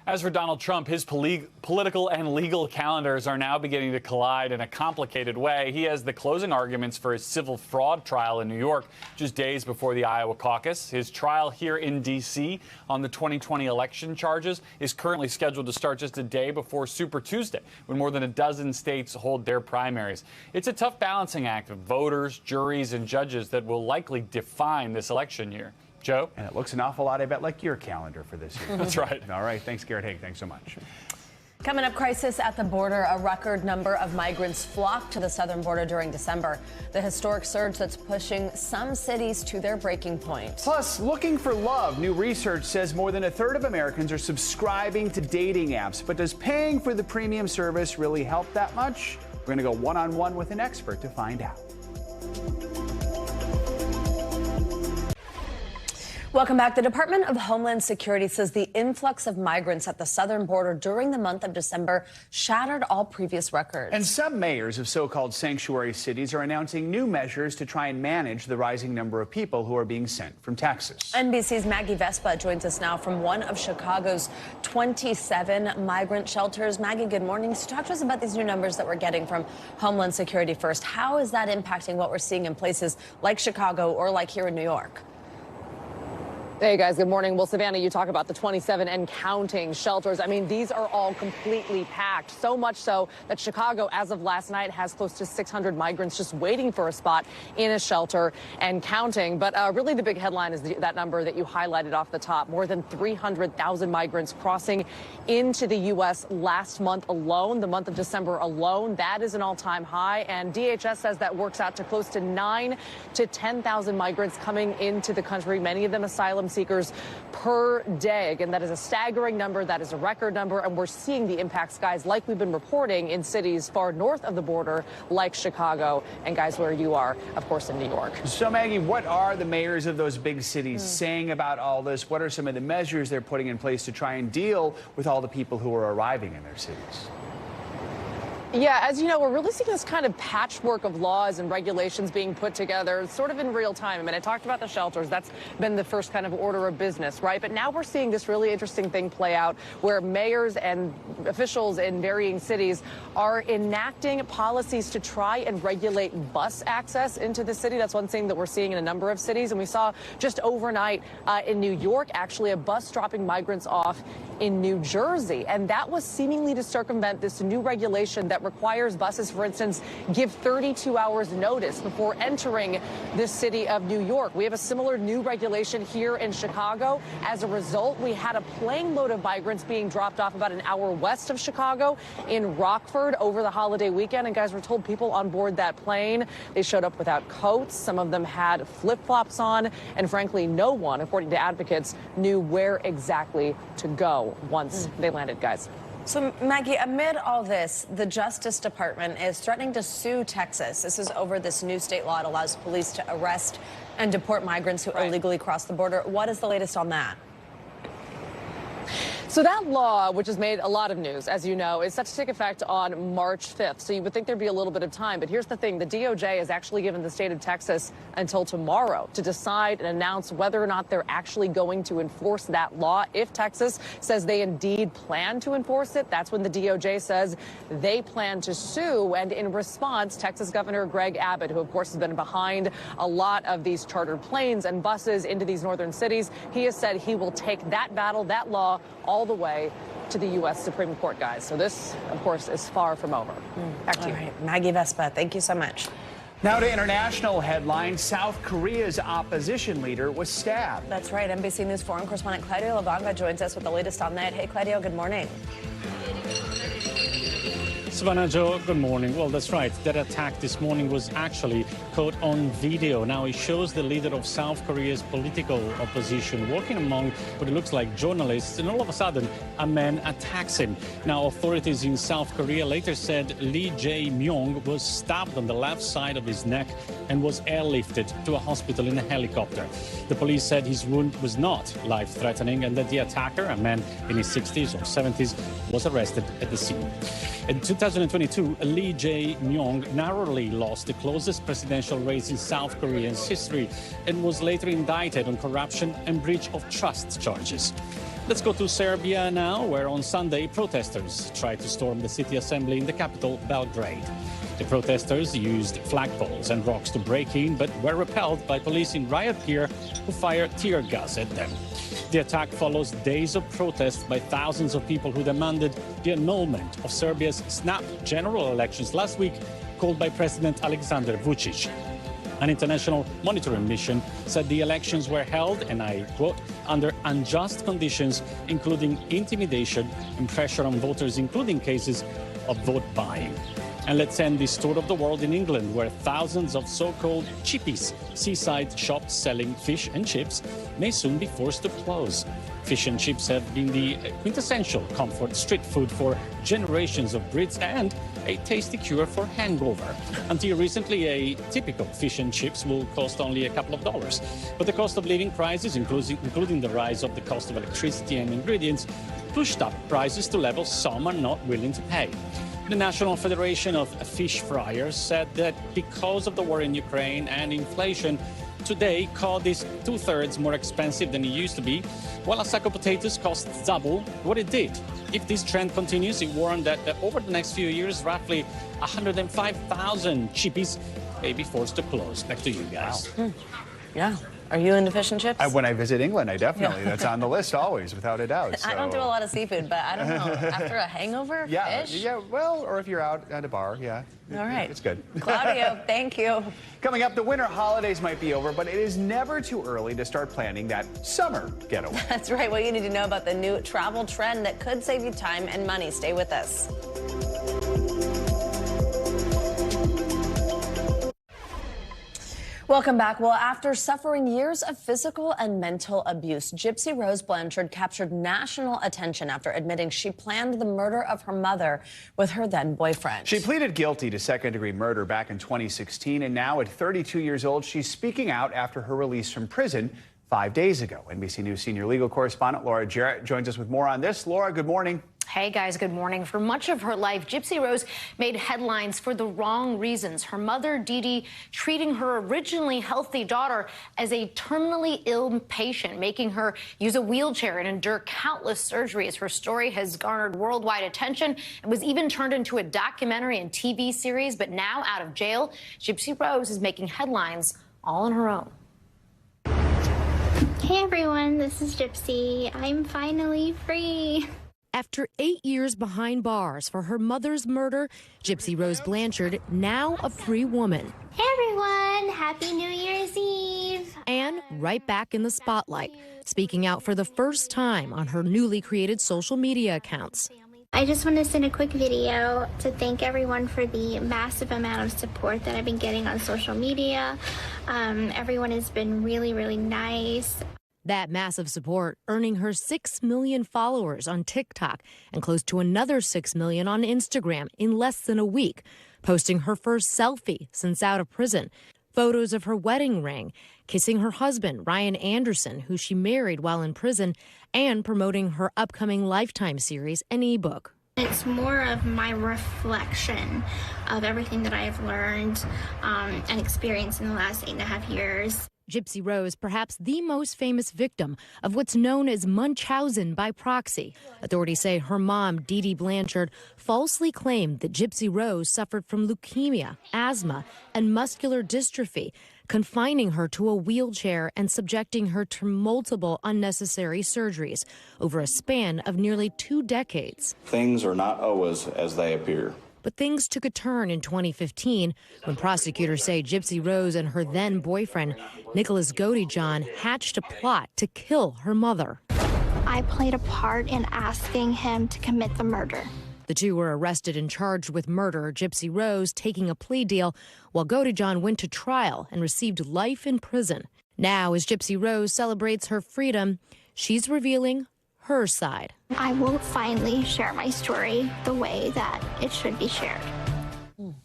As for Donald Trump, his political and legal calendars are now beginning to collide in a complicated way. He has the closing arguments for his civil fraud trial in New York just days before the Iowa caucus. His trial here in D.C. on the 2020 election charges is currently scheduled to start just a day before Super Tuesday, when more than a dozen states hold their primaries. It's a tough balancing act of voters, juries, and judges that will likely define this election year. Joe? And it looks an awful lot, I bet, like your calendar for this year. That's right. All right. Thanks, Garrett Haake. Thanks so much. Coming up, crisis at the border. A record number of migrants flocked to the southern border during December. The historic surge that's pushing some cities to their breaking point. Plus, looking for love. New research says more than a third of Americans are subscribing to dating apps. But does paying for the premium service really help that much? We're going to go one-on-one with an expert to find out. Welcome back. The Department of Homeland Security says the influx of migrants at the southern border during the month of December shattered all previous records. And some mayors of so-called sanctuary cities are announcing new measures to try and manage the rising number of people who are being sent from Texas. NBC's Maggie Vespa joins us now from one of Chicago's 27 migrant shelters. Maggie, good morning. So talk to us about these new numbers that we're getting from Homeland Security first. How is that impacting what we're seeing in places like Chicago or like here in New York? Hey guys, good morning. Well, Savannah, you talk about the 27 and counting shelters. I mean, these are all completely packed, so much so that Chicago, as of last night, has close to 600 migrants just waiting for a spot in a shelter and counting. But really the big headline is that number that you highlighted off the top. More than 300,000 migrants crossing into the U.S. last month alone, the month of December alone. That is an all-time high. And DHS says that works out to close to 9,000 to 10,000 migrants coming into the country, many of them asylum seekers per day. Again, that is a staggering number. That is a record number. And we're seeing the impacts, guys, like we've been reporting in cities far north of the border, like Chicago, and guys, where you are, of course, in New York. So, Maggie, what are the mayors of those big cities saying about all this? What are some of the measures they're putting in place to try and deal with all the people who are arriving in their cities? Yeah, as you know, we're really seeing this kind of patchwork of laws and regulations being put together sort of in real time. I mean, I talked about the shelters. That's been the first kind of order of business, right? But now we're seeing this really interesting thing play out where mayors and officials in varying cities are enacting policies to try and regulate bus access into the city. That's one thing that we're seeing in a number of cities. And we saw just overnight in New York, actually, a bus dropping migrants off in New Jersey. And that was seemingly to circumvent this new regulation that requires buses, for instance, give 32 hours notice before entering the city of New York. We have a similar new regulation here in Chicago. As a result, we had a plane load of migrants being dropped off about an hour west of Chicago in Rockford over the holiday weekend. And guys, we're told people on board that plane, they showed up without coats. Some of them had flip-flops on. And frankly, no one, according to advocates, knew where exactly to go once they landed, guys. So, Maggie, amid all this, the Justice Department is threatening to sue Texas. This is over this new state law that allows police to arrest and deport migrants who illegally cross the border. What is the latest on that? So that law, which has made a lot of news, as you know, is set to take effect on March 5th. So you would think there'd be a little bit of time. But here's the thing. The DOJ has actually given the state of Texas until tomorrow to decide and announce whether or not they're actually going to enforce that law. If Texas says they indeed plan to enforce it, that's when the DOJ says they plan to sue. And in response, Texas Governor Greg Abbott, who, of course, has been behind a lot of these chartered planes and buses into these northern cities, he has said he will take that battle, that law, all the way to the U.S. Supreme Court, guys. So this, of course, is far from over. Back to you. All right, Maggie Vespa, thank you so much. Now to international headlines. South Korea's opposition leader was stabbed. That's right. NBC News foreign correspondent Claudio Lavanga joins us with the latest on that. Hey, Claudio, good morning. Savannah, Joe, good morning. Well, that's right. That attack this morning was actually caught on video. Now, it shows the leader of South Korea's political opposition walking among what it looks like journalists, and all of a sudden, a man attacks him. Now, authorities in South Korea later said Lee Jae-myung was stabbed on the left side of his neck and was airlifted to a hospital in a helicopter. The police said his wound was not life-threatening and that the attacker, a man in his 60s or 70s, was arrested at the scene. In 2022, Lee Jae-myung narrowly lost the closest presidential race in South Korea's history and was later indicted on corruption and breach of trust charges. Let's go to Serbia now, where on Sunday, protesters tried to storm the city assembly in the capital, Belgrade. The protesters used flagpoles and rocks to break in, but were repelled by police in riot gear who fired tear gas at them. The attack follows days of protests by thousands of people who demanded the annulment of Serbia's snap general elections last week, called by President Aleksandar Vučić. An international monitoring mission said the elections were held, and I quote, under unjust conditions, including intimidation and pressure on voters, including cases of vote buying. And let's end this tour of the world in England, where thousands of so-called chippies, seaside shops selling fish and chips, may soon be forced to close. Fish and chips have been the quintessential comfort street food for generations of Brits, and a tasty cure for hangover. Until recently, a typical fish and chips will cost only a couple of dollars. But the cost of living crisis, including the rise of the cost of electricity and ingredients, pushed up prices to levels some are not willing to pay. The National Federation of Fish Fryers said that because of the war in Ukraine and inflation, today cod is 2/3 more expensive than it used to be, while a sack of potatoes costs double what it did. If this trend continues, it warned that over the next few years, roughly 105,000 chippies may be forced to close. Back to you guys. Wow. Yeah. Are you into fish and chips? When I visit England, I definitely. That's on the list always, without a doubt. So. I don't do a lot of seafood, but I don't know. After a hangover, fish? Yeah, well, or if you're out at a bar, yeah. All right. It's good. Claudio, thank you. Coming up, the winter holidays might be over, but it is never too early to start planning that summer getaway. That's right. What you need to know about the new travel trend that could save you time and money. Stay with us. Welcome back. Well, after suffering years of physical and mental abuse, Gypsy Rose Blanchard captured national attention after admitting she planned the murder of her mother with her then boyfriend. She pleaded guilty to second-degree murder back in 2016, and now at 32 years old, she's speaking out after her release from prison 5 days ago. NBC News senior legal correspondent Laura Jarrett joins us with more on this. Laura, good morning. Hey guys, good morning. For much of her life, Gypsy Rose made headlines for the wrong reasons. Her mother, Dee Dee, treating her originally healthy daughter as a terminally ill patient, making her use a wheelchair and endure countless surgeries. Her story has garnered worldwide attention and was even turned into a documentary and TV series. But now, out of jail, Gypsy Rose is making headlines all on her own. Hey everyone, this is Gypsy. I'm finally free. After 8 years behind bars for her mother's murder, Gypsy Rose Blanchard, now a free woman. Hey everyone, Happy New Year's Eve. And right back in the spotlight, speaking out for the first time on her newly created social media accounts. I just want to send a quick video to thank everyone for the massive amount of support that I've been getting on social media. Everyone has been really, really nice. That massive support earning her 6 million followers on TikTok and close to another 6 million on Instagram in less than a week, posting her first selfie since out of prison, photos of her wedding ring, kissing her husband, Ryan Anderson, who she married while in prison, and promoting her upcoming Lifetime series and ebook. It's more of my reflection of everything that I've learned and experienced in the last 8.5 years. Gypsy Rose, perhaps the most famous victim of what's known as Munchausen by proxy. Authorities say her mom, Dee Dee Blanchard, falsely claimed that Gypsy Rose suffered from leukemia, asthma, and muscular dystrophy, confining her to a wheelchair and subjecting her to multiple unnecessary surgeries over a span of nearly 2 decades. Things are not always as they appear. But things took a turn in 2015 when prosecutors say Gypsy Rose and her then boyfriend, Nicholas John, hatched a plot to kill her mother. I played a part in asking him to commit the murder. The two were arrested and charged with murder, Gypsy Rose taking a plea deal, while John went to trial and received life in prison. Now, as Gypsy Rose celebrates her freedom, she's revealing her side. I will finally share my story the way that it should be shared.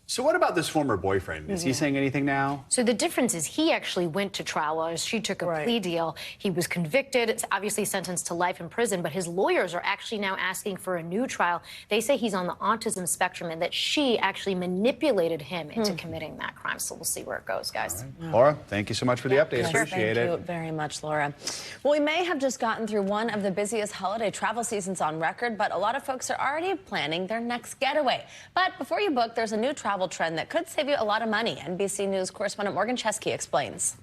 So what about this former boyfriend? Is he saying anything now? So the difference is he actually went to trial, whereas she took a plea deal. He was convicted, obviously sentenced to life in prison, but his lawyers are actually now asking for a new trial. They say he's on the autism spectrum and that she actually manipulated him into committing that crime. So we'll see where it goes, guys. Right. Laura, thank you so much for the update. Sure, Appreciate it. Thank you very much, Laura. Well, we may have just gotten through one of the busiest holiday travel seasons on record, but a lot of folks are already planning their next getaway. But before you book, there's a new travel trend that could save you a lot of money. NBC News correspondent Morgan Chesky explains.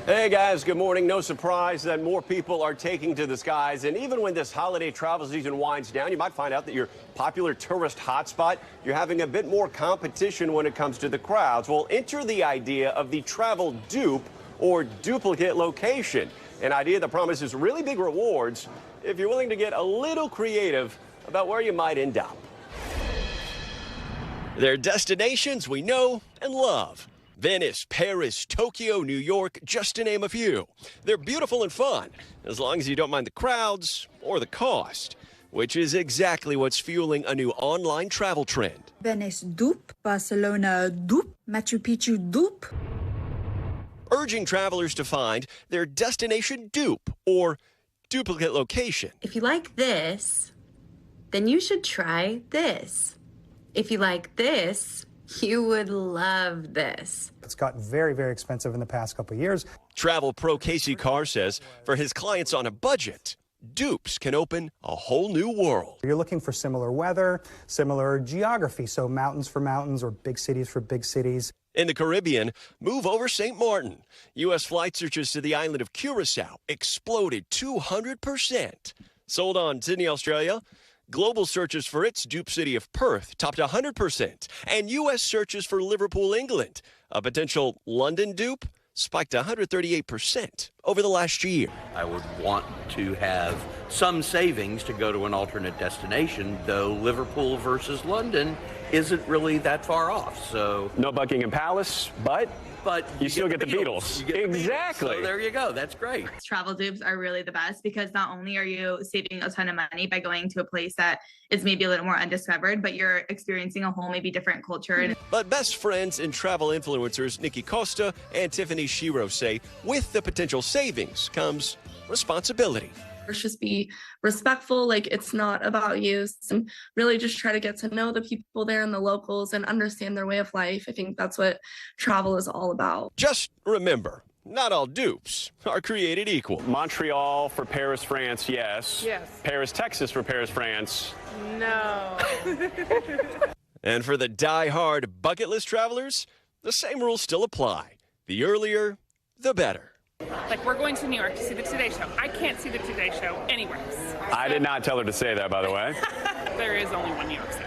Hey guys, good morning. No surprise that more people are taking to the skies. And even when this holiday travel season winds down, you might find out that your popular tourist hotspot, you're having a bit more competition when it comes to the crowds. Well, enter the idea of the travel dupe or duplicate location, an idea that promises really big rewards if you're willing to get a little creative about where you might end up. There are destinations we know and love. Venice, Paris, Tokyo, New York, just to name a few. They're beautiful and fun, as long as you don't mind the crowds or the cost. which is exactly what's fueling a new online travel trend. Venice dupe, Barcelona dupe, Machu Picchu dupe. Urging travelers to find their destination dupe or duplicate location. If you like this, then you should try this. If you like this, you would love this. It's gotten very, very expensive in the past couple of years. Travel pro Casey Carr says for his clients on a budget, dupes can open a whole new world. You're looking for similar weather, similar geography, so mountains for mountains or big cities for big cities. In the Caribbean, move over St. Martin. U.S. flight searches to the island of Curacao exploded 200%. Sold on Sydney, Australia. Global searches for its dupe city of Perth topped 100%. And U.S. searches for Liverpool, England, a potential London dupe, spiked 138% over the last year. I would want to have some savings to go to an alternate destination, though Liverpool versus London isn't really that far off. So no Buckingham Palace, but you still get the Beatles. Exactly. So there you go. That's great. Travel dupes are really the best because not only are you saving a ton of money by going to a place that is maybe a little more undiscovered, but you're experiencing a whole maybe different culture. But best friends and travel influencers Nikki Costa and Tiffany Shiro say with the potential savings comes responsibility. Just be respectful, like it's not about you, and really just try to get to know the people there and the locals and understand their way of life. I think that's what travel is all about. Just remember, not all dupes are created equal. Montreal for Paris, France, yes. Yes. Paris, Texas for Paris, France. No. And for the die-hard bucket list travelers, the same rules still apply. The earlier, the better. Like, we're going to New York to see the Today Show. I can't see the Today Show anywhere else. I did not tell her to say that, by the way. There is only one New York City.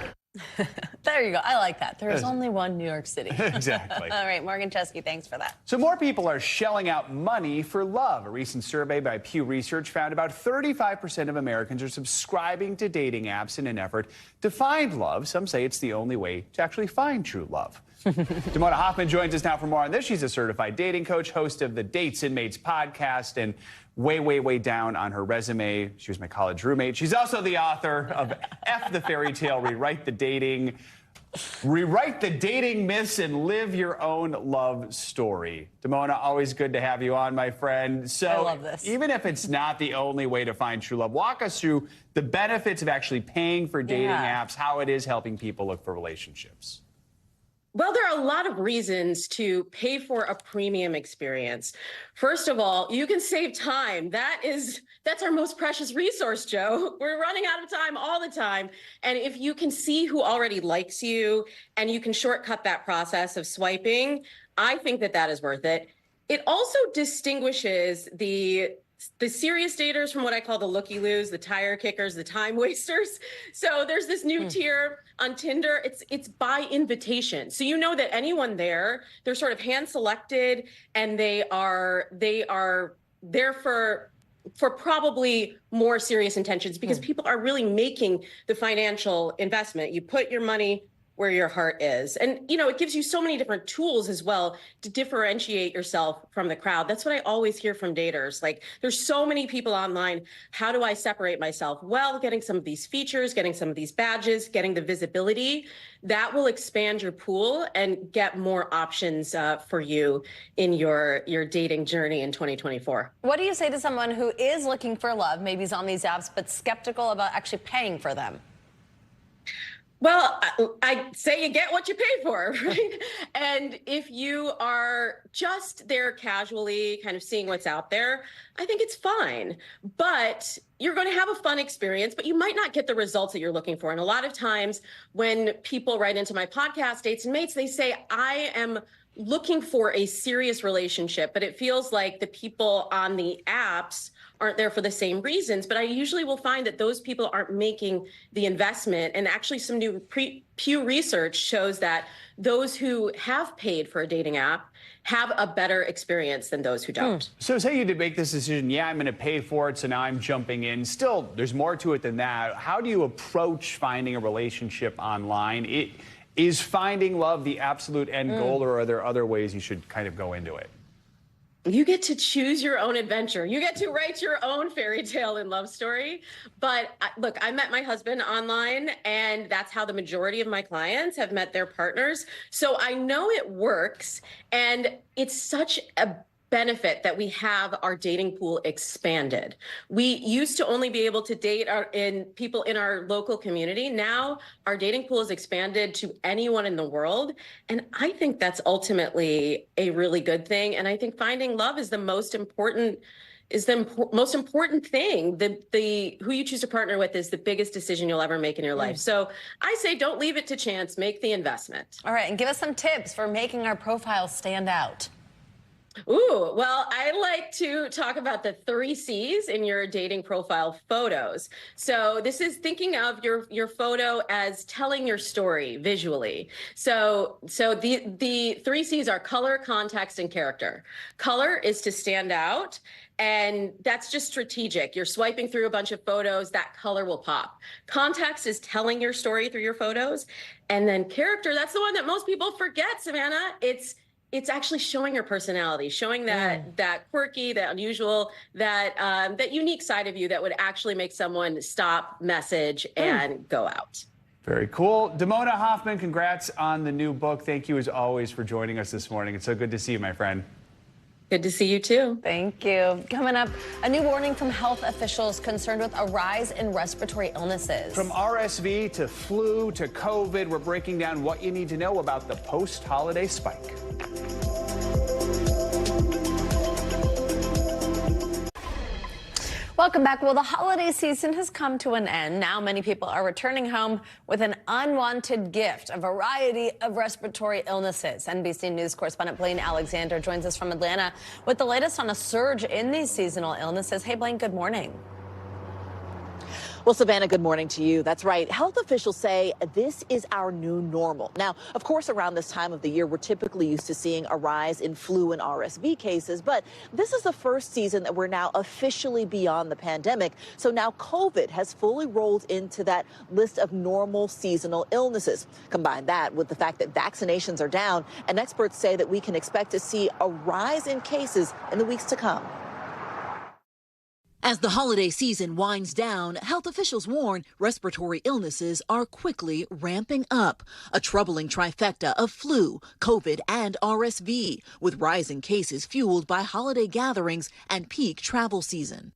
There you go. I like that. There's only one New York City. Exactly. All right, Morgan Chesky, thanks for that. So more people are shelling out money for love. A recent survey by Pew Research found about 35% of Americans are subscribing to dating apps in an effort to find love. Some say it's the only way to actually find true love. Damona Hoffman joins us now for more on this. She's a certified dating coach, host of the Dates Inmates podcast, and way down on her resume, she was my college roommate. She's also the author of F the Fairy Tale, Rewrite the Dating Myths and Live Your Own Love Story. Damona, always good to have you on, my friend. So I love this. Even if it's not the only way to find true love, walk us through the benefits of actually paying for dating apps, how it is helping people look for relationships. Well, there are a lot of reasons to pay for a premium experience. First of all, you can save time. That's our most precious resource, Joe. We're running out of time all the time. And if you can see who already likes you and you can shortcut that process of swiping, I think that is worth it. It also distinguishes the serious daters from what I call the looky-loos, the tire kickers, the time wasters. So there's this new tier on Tinder. It's by invitation. So you know that anyone there, they're sort of hand selected and they are there for probably more serious intentions because people are really making the financial investment. You put your money where your heart is. And, you know, it gives you so many different tools as well to differentiate yourself from the crowd. That's what I always hear from daters. Like, there's so many people online. How do I separate myself? Well, getting some of these features, getting some of these badges, getting the visibility, that will expand your pool and get more options for you in your dating journey in 2024. What do you say to someone who is looking for love, maybe is on these apps, but skeptical about actually paying for them? Well, I say you get what you pay for, right? And if you are just there casually kind of seeing what's out there, I think it's fine. But you're going to have a fun experience, but you might not get the results that you're looking for. And a lot of times when people write into my podcast, Dates and Mates, they say, I am looking for a serious relationship, but it feels like the people on the apps aren't there for the same reasons. But I usually will find that those people aren't making the investment. And actually some new Pew research shows that those who have paid for a dating app have a better experience than those who don't. So say you did make this decision, I'm going to pay for it, so now I'm jumping in. Still, there's more to it than that. How do you approach finding a relationship online? Is finding love the absolute end goal, or are there other ways you should kind of go into it? You get to choose your own adventure. You get to write your own fairy tale and love story. But look, I met my husband online, and that's how the majority of my clients have met their partners. So I know it works, and it's such a benefit that we have our dating pool expanded. We used to only be able to date people in our local community. Now our dating pool is expanded to anyone in the world. And I think that's ultimately a really good thing. And I think finding love is the most important thing. The who you choose to partner with is the biggest decision you'll ever make in your life. So I say don't leave it to chance, make the investment. All right, and give us some tips for making our profile stand out. Ooh, well, I like to talk about the 3 C's in your dating profile photos. So this is thinking of your photo as telling your story visually. So the 3 C's are color, context, and character. Color is to stand out, and that's just strategic. You're swiping through a bunch of photos, that color will pop. Context is telling your story through your photos. And then character, that's the one that most people forget, Savannah. It's actually showing your personality, showing that quirky, that unusual, that unique side of you that would actually make someone stop, message, and go out. Very cool. Damona Hoffman, congrats on the new book. Thank you as always for joining us this morning. It's so good to see you, my friend. Good to see you too. Thank you. Coming up, a new warning from health officials concerned with a rise in respiratory illnesses. From RSV to flu to COVID, we're breaking down what you need to know about the post-holiday spike. Welcome back. Well, the holiday season has come to an end. Now many people are returning home with an unwanted gift, a variety of respiratory illnesses. NBC News correspondent Blaine Alexander joins us from Atlanta with the latest on a surge in these seasonal illnesses. Hey, Blaine, good morning. Well, Savannah, good morning to you. That's right. Health officials say this is our new normal. Now, of course, around this time of the year, we're typically used to seeing a rise in flu and RSV cases, but this is the first season that we're now officially beyond the pandemic. So now COVID has fully rolled into that list of normal seasonal illnesses. Combine that with the fact that vaccinations are down, and experts say that we can expect to see a rise in cases in the weeks to come. As the holiday season winds down, health officials warn respiratory illnesses are quickly ramping up. A troubling trifecta of flu, COVID, and RSV, with rising cases fueled by holiday gatherings and peak travel season.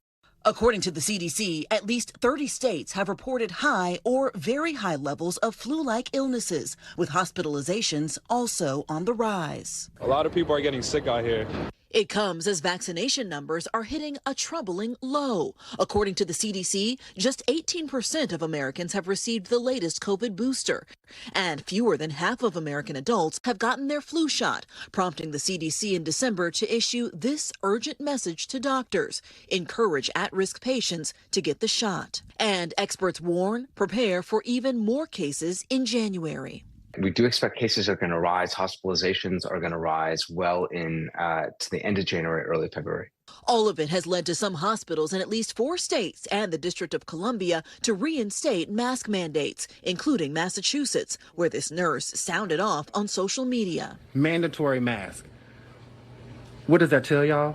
According to the CDC, at least 30 states have reported high or very high levels of flu-like illnesses, with hospitalizations also on the rise. A lot of people are getting sick out here. It comes as vaccination numbers are hitting a troubling low. According to the CDC, just 18% of Americans have received the latest COVID booster, and fewer than half of American adults have gotten their flu shot, prompting the CDC in December to issue this urgent message to doctors: encourage at-risk patients to get the shot. And experts warn, prepare for even more cases in January. We do expect cases are going to rise. Hospitalizations are going to rise well in to the end of January, early February. All of it has led to some hospitals in at least 4 states and the District of Columbia to reinstate mask mandates, including Massachusetts, where this nurse sounded off on social media. Mandatory mask. What does that tell y'all?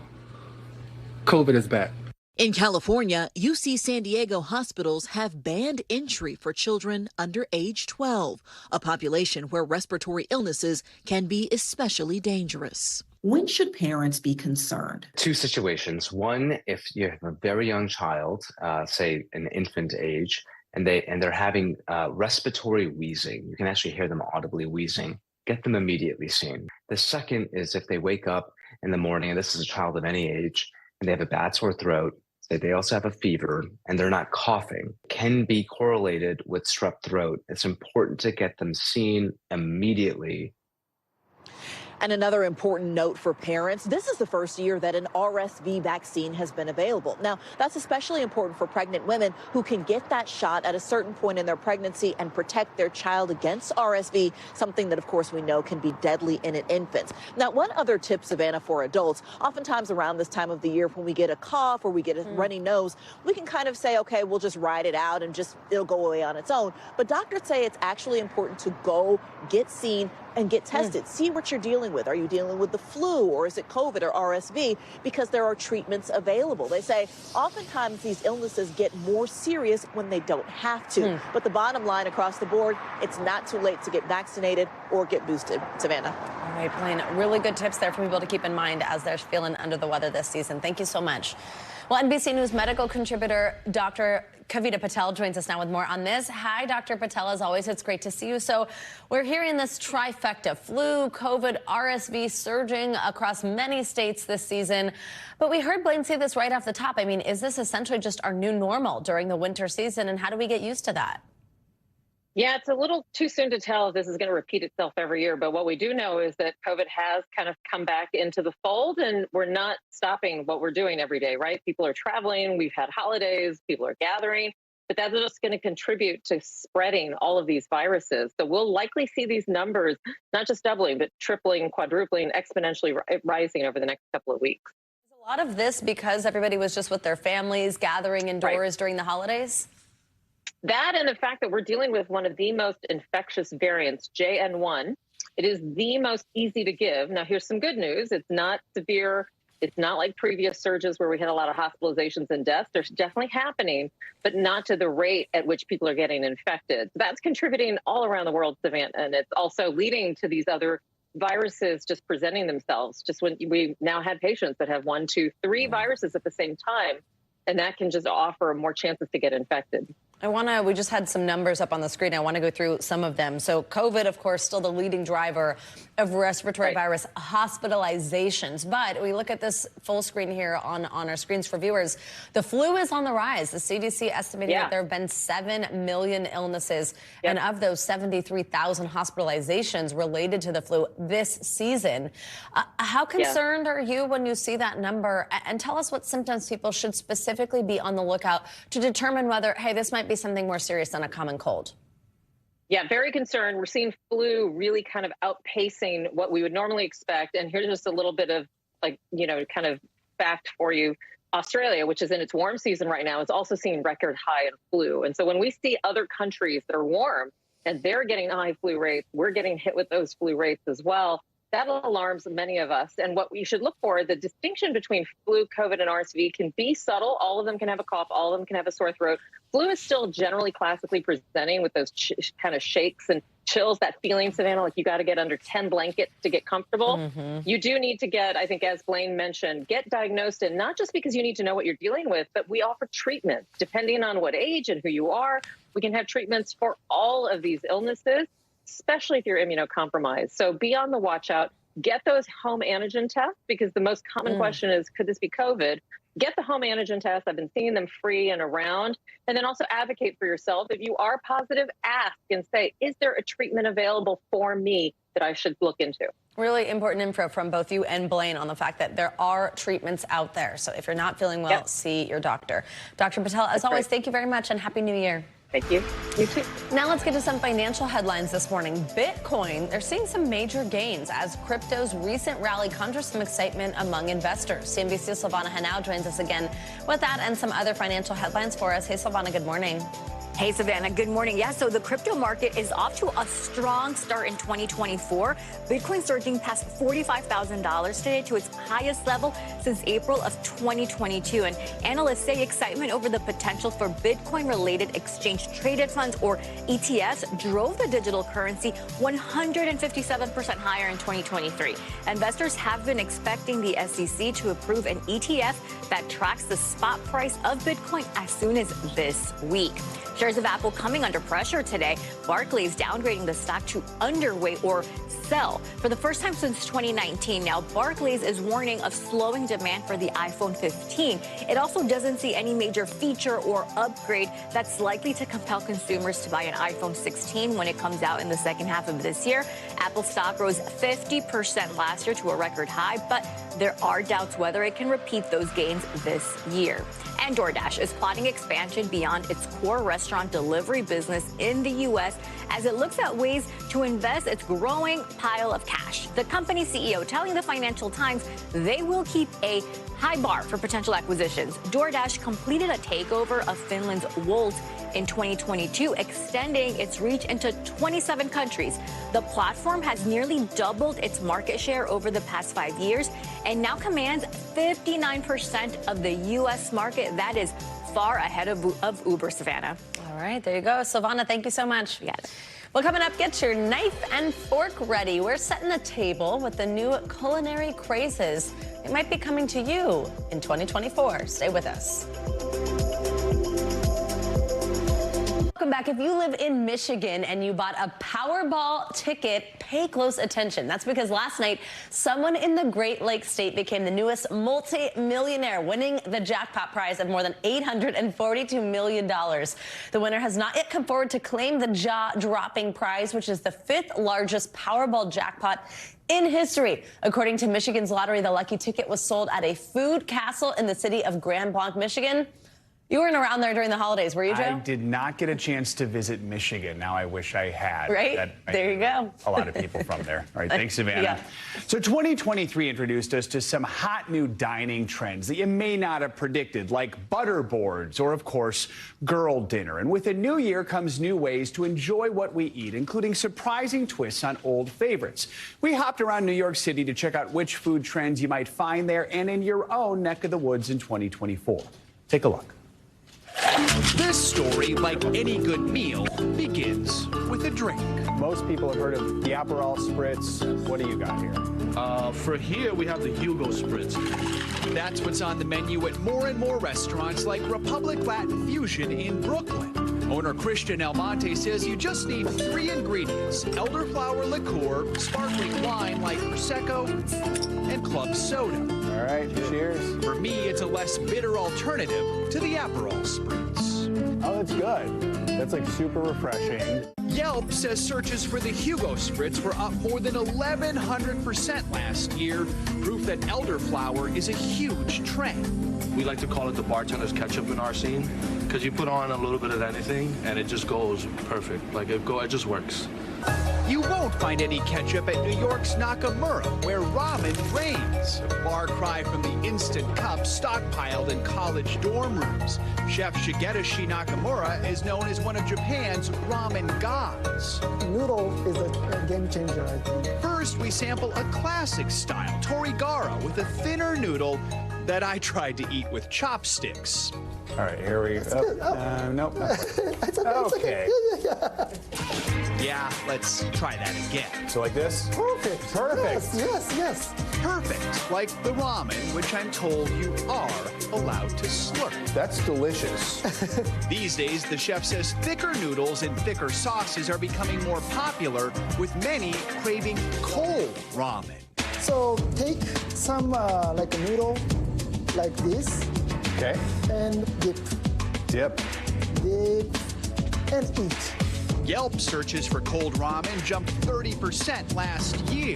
COVID is back. In California, UC San Diego hospitals have banned entry for children under age 12, a population where respiratory illnesses can be especially dangerous. When should parents be concerned? 2 situations. One, if you have a very young child, say an infant age, and they're having respiratory wheezing, you can actually hear them audibly wheezing, get them immediately seen. The second is if they wake up in the morning, and this is a child of any age, and they have a bad sore throat, they also have a fever, and they're not coughing, can be correlated with strep throat. It's important to get them seen immediately. And another important note for parents, this is the first year that an RSV vaccine has been available. Now, that's especially important for pregnant women who can get that shot at a certain point in their pregnancy and protect their child against RSV, something that, of course, we know can be deadly in infants. Now, one other tip, Savannah, for adults, oftentimes around this time of the year when we get a cough or we get a runny nose, we can kind of say, okay, we'll just ride it out and it'll go away on its own. But doctors say it's actually important to go get seen and get tested, see what you're dealing dealing with? Are you dealing with the flu, or is it COVID or RSV? Because there are treatments available. They say oftentimes these illnesses get more serious when they don't have to. But the bottom line across the board, it's not too late to get vaccinated or get boosted. Savannah. All right, Blaine, really good tips there for people to keep in mind as they're feeling under the weather this season. Thank you so much. Well, NBC News medical contributor Dr. Kavita Patel joins us now with more on this. Hi, Dr. Patel. As always, it's great to see you. So we're hearing this trifecta, flu, COVID, RSV surging across many states this season. But we heard Blaine say this right off the top. I mean, is this essentially just our new normal during the winter season? And how do we get used to that? Yeah, it's a little too soon to tell if this is going to repeat itself every year. But what we do know is that COVID has kind of come back into the fold, and we're not stopping what we're doing every day, right? People are traveling. We've had holidays. People are gathering. But that's just going to contribute to spreading all of these viruses. So we'll likely see these numbers not just doubling, but tripling, quadrupling, exponentially rising over the next couple of weeks. Is a lot of this because everybody was just with their families gathering indoors during the holidays? That and the fact that we're dealing with one of the most infectious variants, JN1. It is the most easy to give. Now, here's some good news. It's not severe. It's not like previous surges where we had a lot of hospitalizations and deaths. They're definitely happening, but not to the rate at which people are getting infected. So that's contributing all around the world, Savannah, and it's also leading to these other viruses just presenting themselves. Just when we now have patients that have 1, 2, 3 viruses at the same time, and that can just offer more chances to get infected. We just had some numbers up on the screen. I want to go through some of them. So COVID, of course, still the leading driver of respiratory virus hospitalizations. But we look at this full screen here on our screens for viewers. The flu is on the rise. The CDC estimating that there have been 7 million illnesses. And of those, 73,000 hospitalizations related to the flu this season. How concerned are you when you see that number? And tell us what symptoms people should specifically be on the lookout to determine whether, hey, this might be something more serious than a common cold. Yeah, very concerned. We're seeing flu really kind of outpacing what we would normally expect. And here's just a little bit of kind of fact for you. Australia, which is in its warm season right now, is also seeing record high in flu. And so when we see other countries that are warm and they're getting high flu rates, we're getting hit with those flu rates as well. That alarms many of us. And what we should look for, the distinction between flu, COVID, and RSV can be subtle. All of them can have a cough. All of them can have a sore throat. Flu is still generally classically presenting with those kind of shakes and chills, that feeling, Savannah, like you got to get under 10 blankets to get comfortable. You do need to get, I think, as Blaine mentioned, get diagnosed, and not just because you need to know what you're dealing with, but we offer treatments depending on what age and who you are. We can have treatments for all of these illnesses, especially if you're immunocompromised. So be on the watch out. Get those home antigen tests, because the most common question is, could this be COVID? Get the home antigen test. I've been seeing them free and around. And then also advocate for yourself. If you are positive, ask and say, is there a treatment available for me that I should look into? Really important info from both you and Blaine on the fact that there are treatments out there. So if you're not feeling well, see your doctor. Dr. Patel, as always, thank you very much and Happy New Year. Thank you. You too. Now let's get to some financial headlines this morning. Bitcoin, they're seeing some major gains as crypto's recent rally conjures some excitement among investors. CNBC's Silvana Henao joins us again with that and some other financial headlines for us. Hey, Silvana, good morning. Hey, Savannah, good morning. Yeah, so the crypto market is off to a strong start in 2024. Bitcoin surging past $45,000 today to its highest level since April of 2022. And analysts say excitement over the potential for Bitcoin-related exchange-traded funds, or ETFs, drove the digital currency 157% higher in 2023. Investors have been expecting the SEC to approve an ETF that tracks the spot price of Bitcoin as soon as this week. Shares of Apple coming under pressure today. Barclays downgrading the stock to underweight or sell for the first time since 2019. Now, Barclays is warning of slowing demand for the iPhone 15. It also doesn't see any major feature or upgrade that's likely to compel consumers to buy an iPhone 16 when it comes out in the second half of this year. Apple stock rose 50% last year to a record high, but there are doubts whether it can repeat those gains this year. And DoorDash is plotting expansion beyond its core restaurant delivery business in the U.S. as it looks at ways to invest its growing pile of cash. The company CEO telling the Financial Times they will keep a high bar for potential acquisitions. DoorDash completed a takeover of Finland's Wolt in 2022, extending its reach into 27 countries. The platform has nearly doubled its market share over the past 5 years and now commands 59% of the U.S. market. That is far ahead of Uber, Savannah. All right, there you go. Silvana, thank you so much. Yeah. Well, coming up, get your knife and fork ready. We're setting the table with the new culinary crazes. It might be coming to you in 2024. Stay with us. Welcome back. If you live in Michigan and you bought a Powerball ticket, pay close attention. That's because last night, someone in the Great Lakes state became the newest multi-millionaire, winning the jackpot prize of more than $842 million. The winner has not yet come forward to claim the jaw-dropping prize, which is the 5th largest Powerball jackpot in history. According to Michigan's lottery, the lucky ticket was sold at a food castle in the city of Grand Blanc, Michigan. You weren't around there during the holidays, were you, Joe? I did not get a chance to visit Michigan. Now I wish I had. Right? There you go. A lot of people from there. All right, thanks, Savannah. Yeah. So 2023 introduced us to some hot new dining trends that you may not have predicted, like butter boards or, of course, girl dinner. And with a new year comes new ways to enjoy what we eat, including surprising twists on old favorites. We hopped around New York City to check out which food trends you might find there and in your own neck of the woods in 2024. Take a look. This story, like any good meal, begins with a drink. Most people have heard of the Aperol Spritz. What do you got here? For here, we have the Hugo Spritz. That's what's on the menu at more and more restaurants like Republic Latin Fusion in Brooklyn. Owner Christian Almonte says you just need 3 ingredients: elderflower liqueur, sparkling wine like Prosecco, and club soda. All right, cheers. For me, it's a less bitter alternative to the Aperol Spritz. Oh, that's good. That's like super refreshing. Yelp says searches for the Hugo Spritz were up more than 1,100% last year, proof that elderflower is a huge trend. We like to call it the bartender's ketchup in our scene, because you put on a little bit of anything and it just goes perfect. Like it just works. You won't find any ketchup at New York's Nakamura, where ramen reigns. A far cry from the instant cup stockpiled in college dorm rooms. Chef Shigerushi Nakamura is known as one of Japan's ramen gods. Noodle is a game changer, I think. First, we sample a classic style, torigara, with a thinner noodle that I tried to eat with chopsticks. All right, here we go. Nope. It's Okay. Yeah. Yeah, let's try that again. So like this? Perfect. Perfect. Yes. Perfect, like the ramen, which I'm told you are allowed to slurp. That's delicious. These days, the chef says thicker noodles and thicker sauces are becoming more popular, with many craving cold ramen. So take some like a noodle like this. Okay. And dip. Dip. And eat. Yelp searches for cold ramen jumped 30% last year.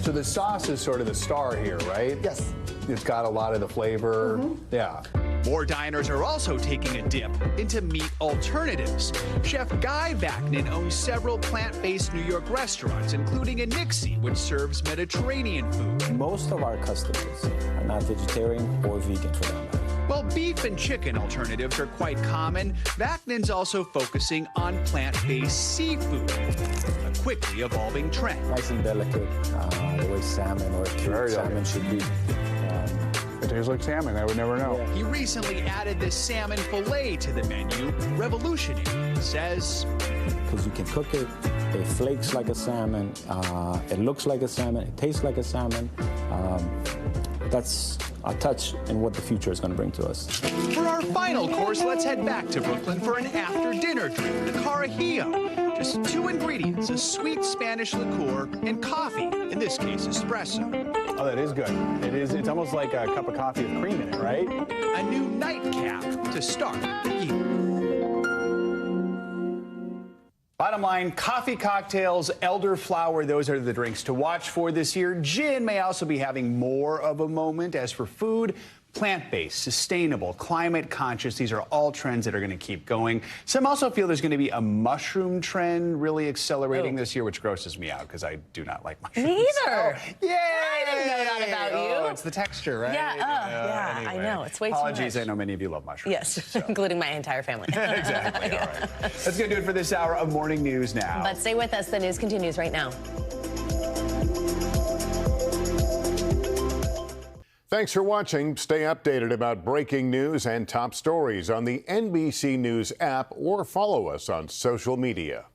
So the sauce is sort of the star here, right? Yes. It's got a lot of the flavor. Yeah. More diners are also taking a dip into meat alternatives. Chef Guy Vaknin owns several plant-based New York restaurants, including a Nixie, which serves Mediterranean food. Most of our customers are not vegetarian or vegan for that matter. While beef and chicken alternatives are quite common, Vaknin's also focusing on plant-based seafood, a quickly evolving trend. Nice and delicate, the way salmon or cured salmon should be. It tastes like salmon. I would never know. He recently added the salmon fillet to the menu, revolutionary, he says. Because you can cook it, it flakes like a salmon, it looks like a salmon, it tastes like a salmon. That's a touch in what the future is going to bring to us. For our final course, let's head back to Brooklyn for an after-dinner drink, the Carajillo. Just 2 ingredients, a sweet Spanish liqueur and coffee, in this case, espresso. Oh, that is good. It is. It's almost like a cup of coffee with cream in it, right? A new nightcap to start the year. Bottom line, coffee, cocktails, elderflower, those are the drinks to watch for this year. Gin may also be having more of a moment. As for food, Plant-based, sustainable, climate conscious, these are all trends that are going to keep going. Some also feel there's going to be a mushroom trend really accelerating this year, which grosses me out because I do not like mushrooms. Me either. So, yeah. I didn't know that about you. Oh, it's the texture, right? Yeah, Anyway. I know. It's way too Apologies, much. I know many of you love mushrooms. Yes, so. including my entire family. Exactly. All right. That's going to do it for this hour of Morning News Now. But stay with us. The news continues right now. Thanks for watching. Stay updated about breaking news and top stories on the NBC News app or follow us on social media.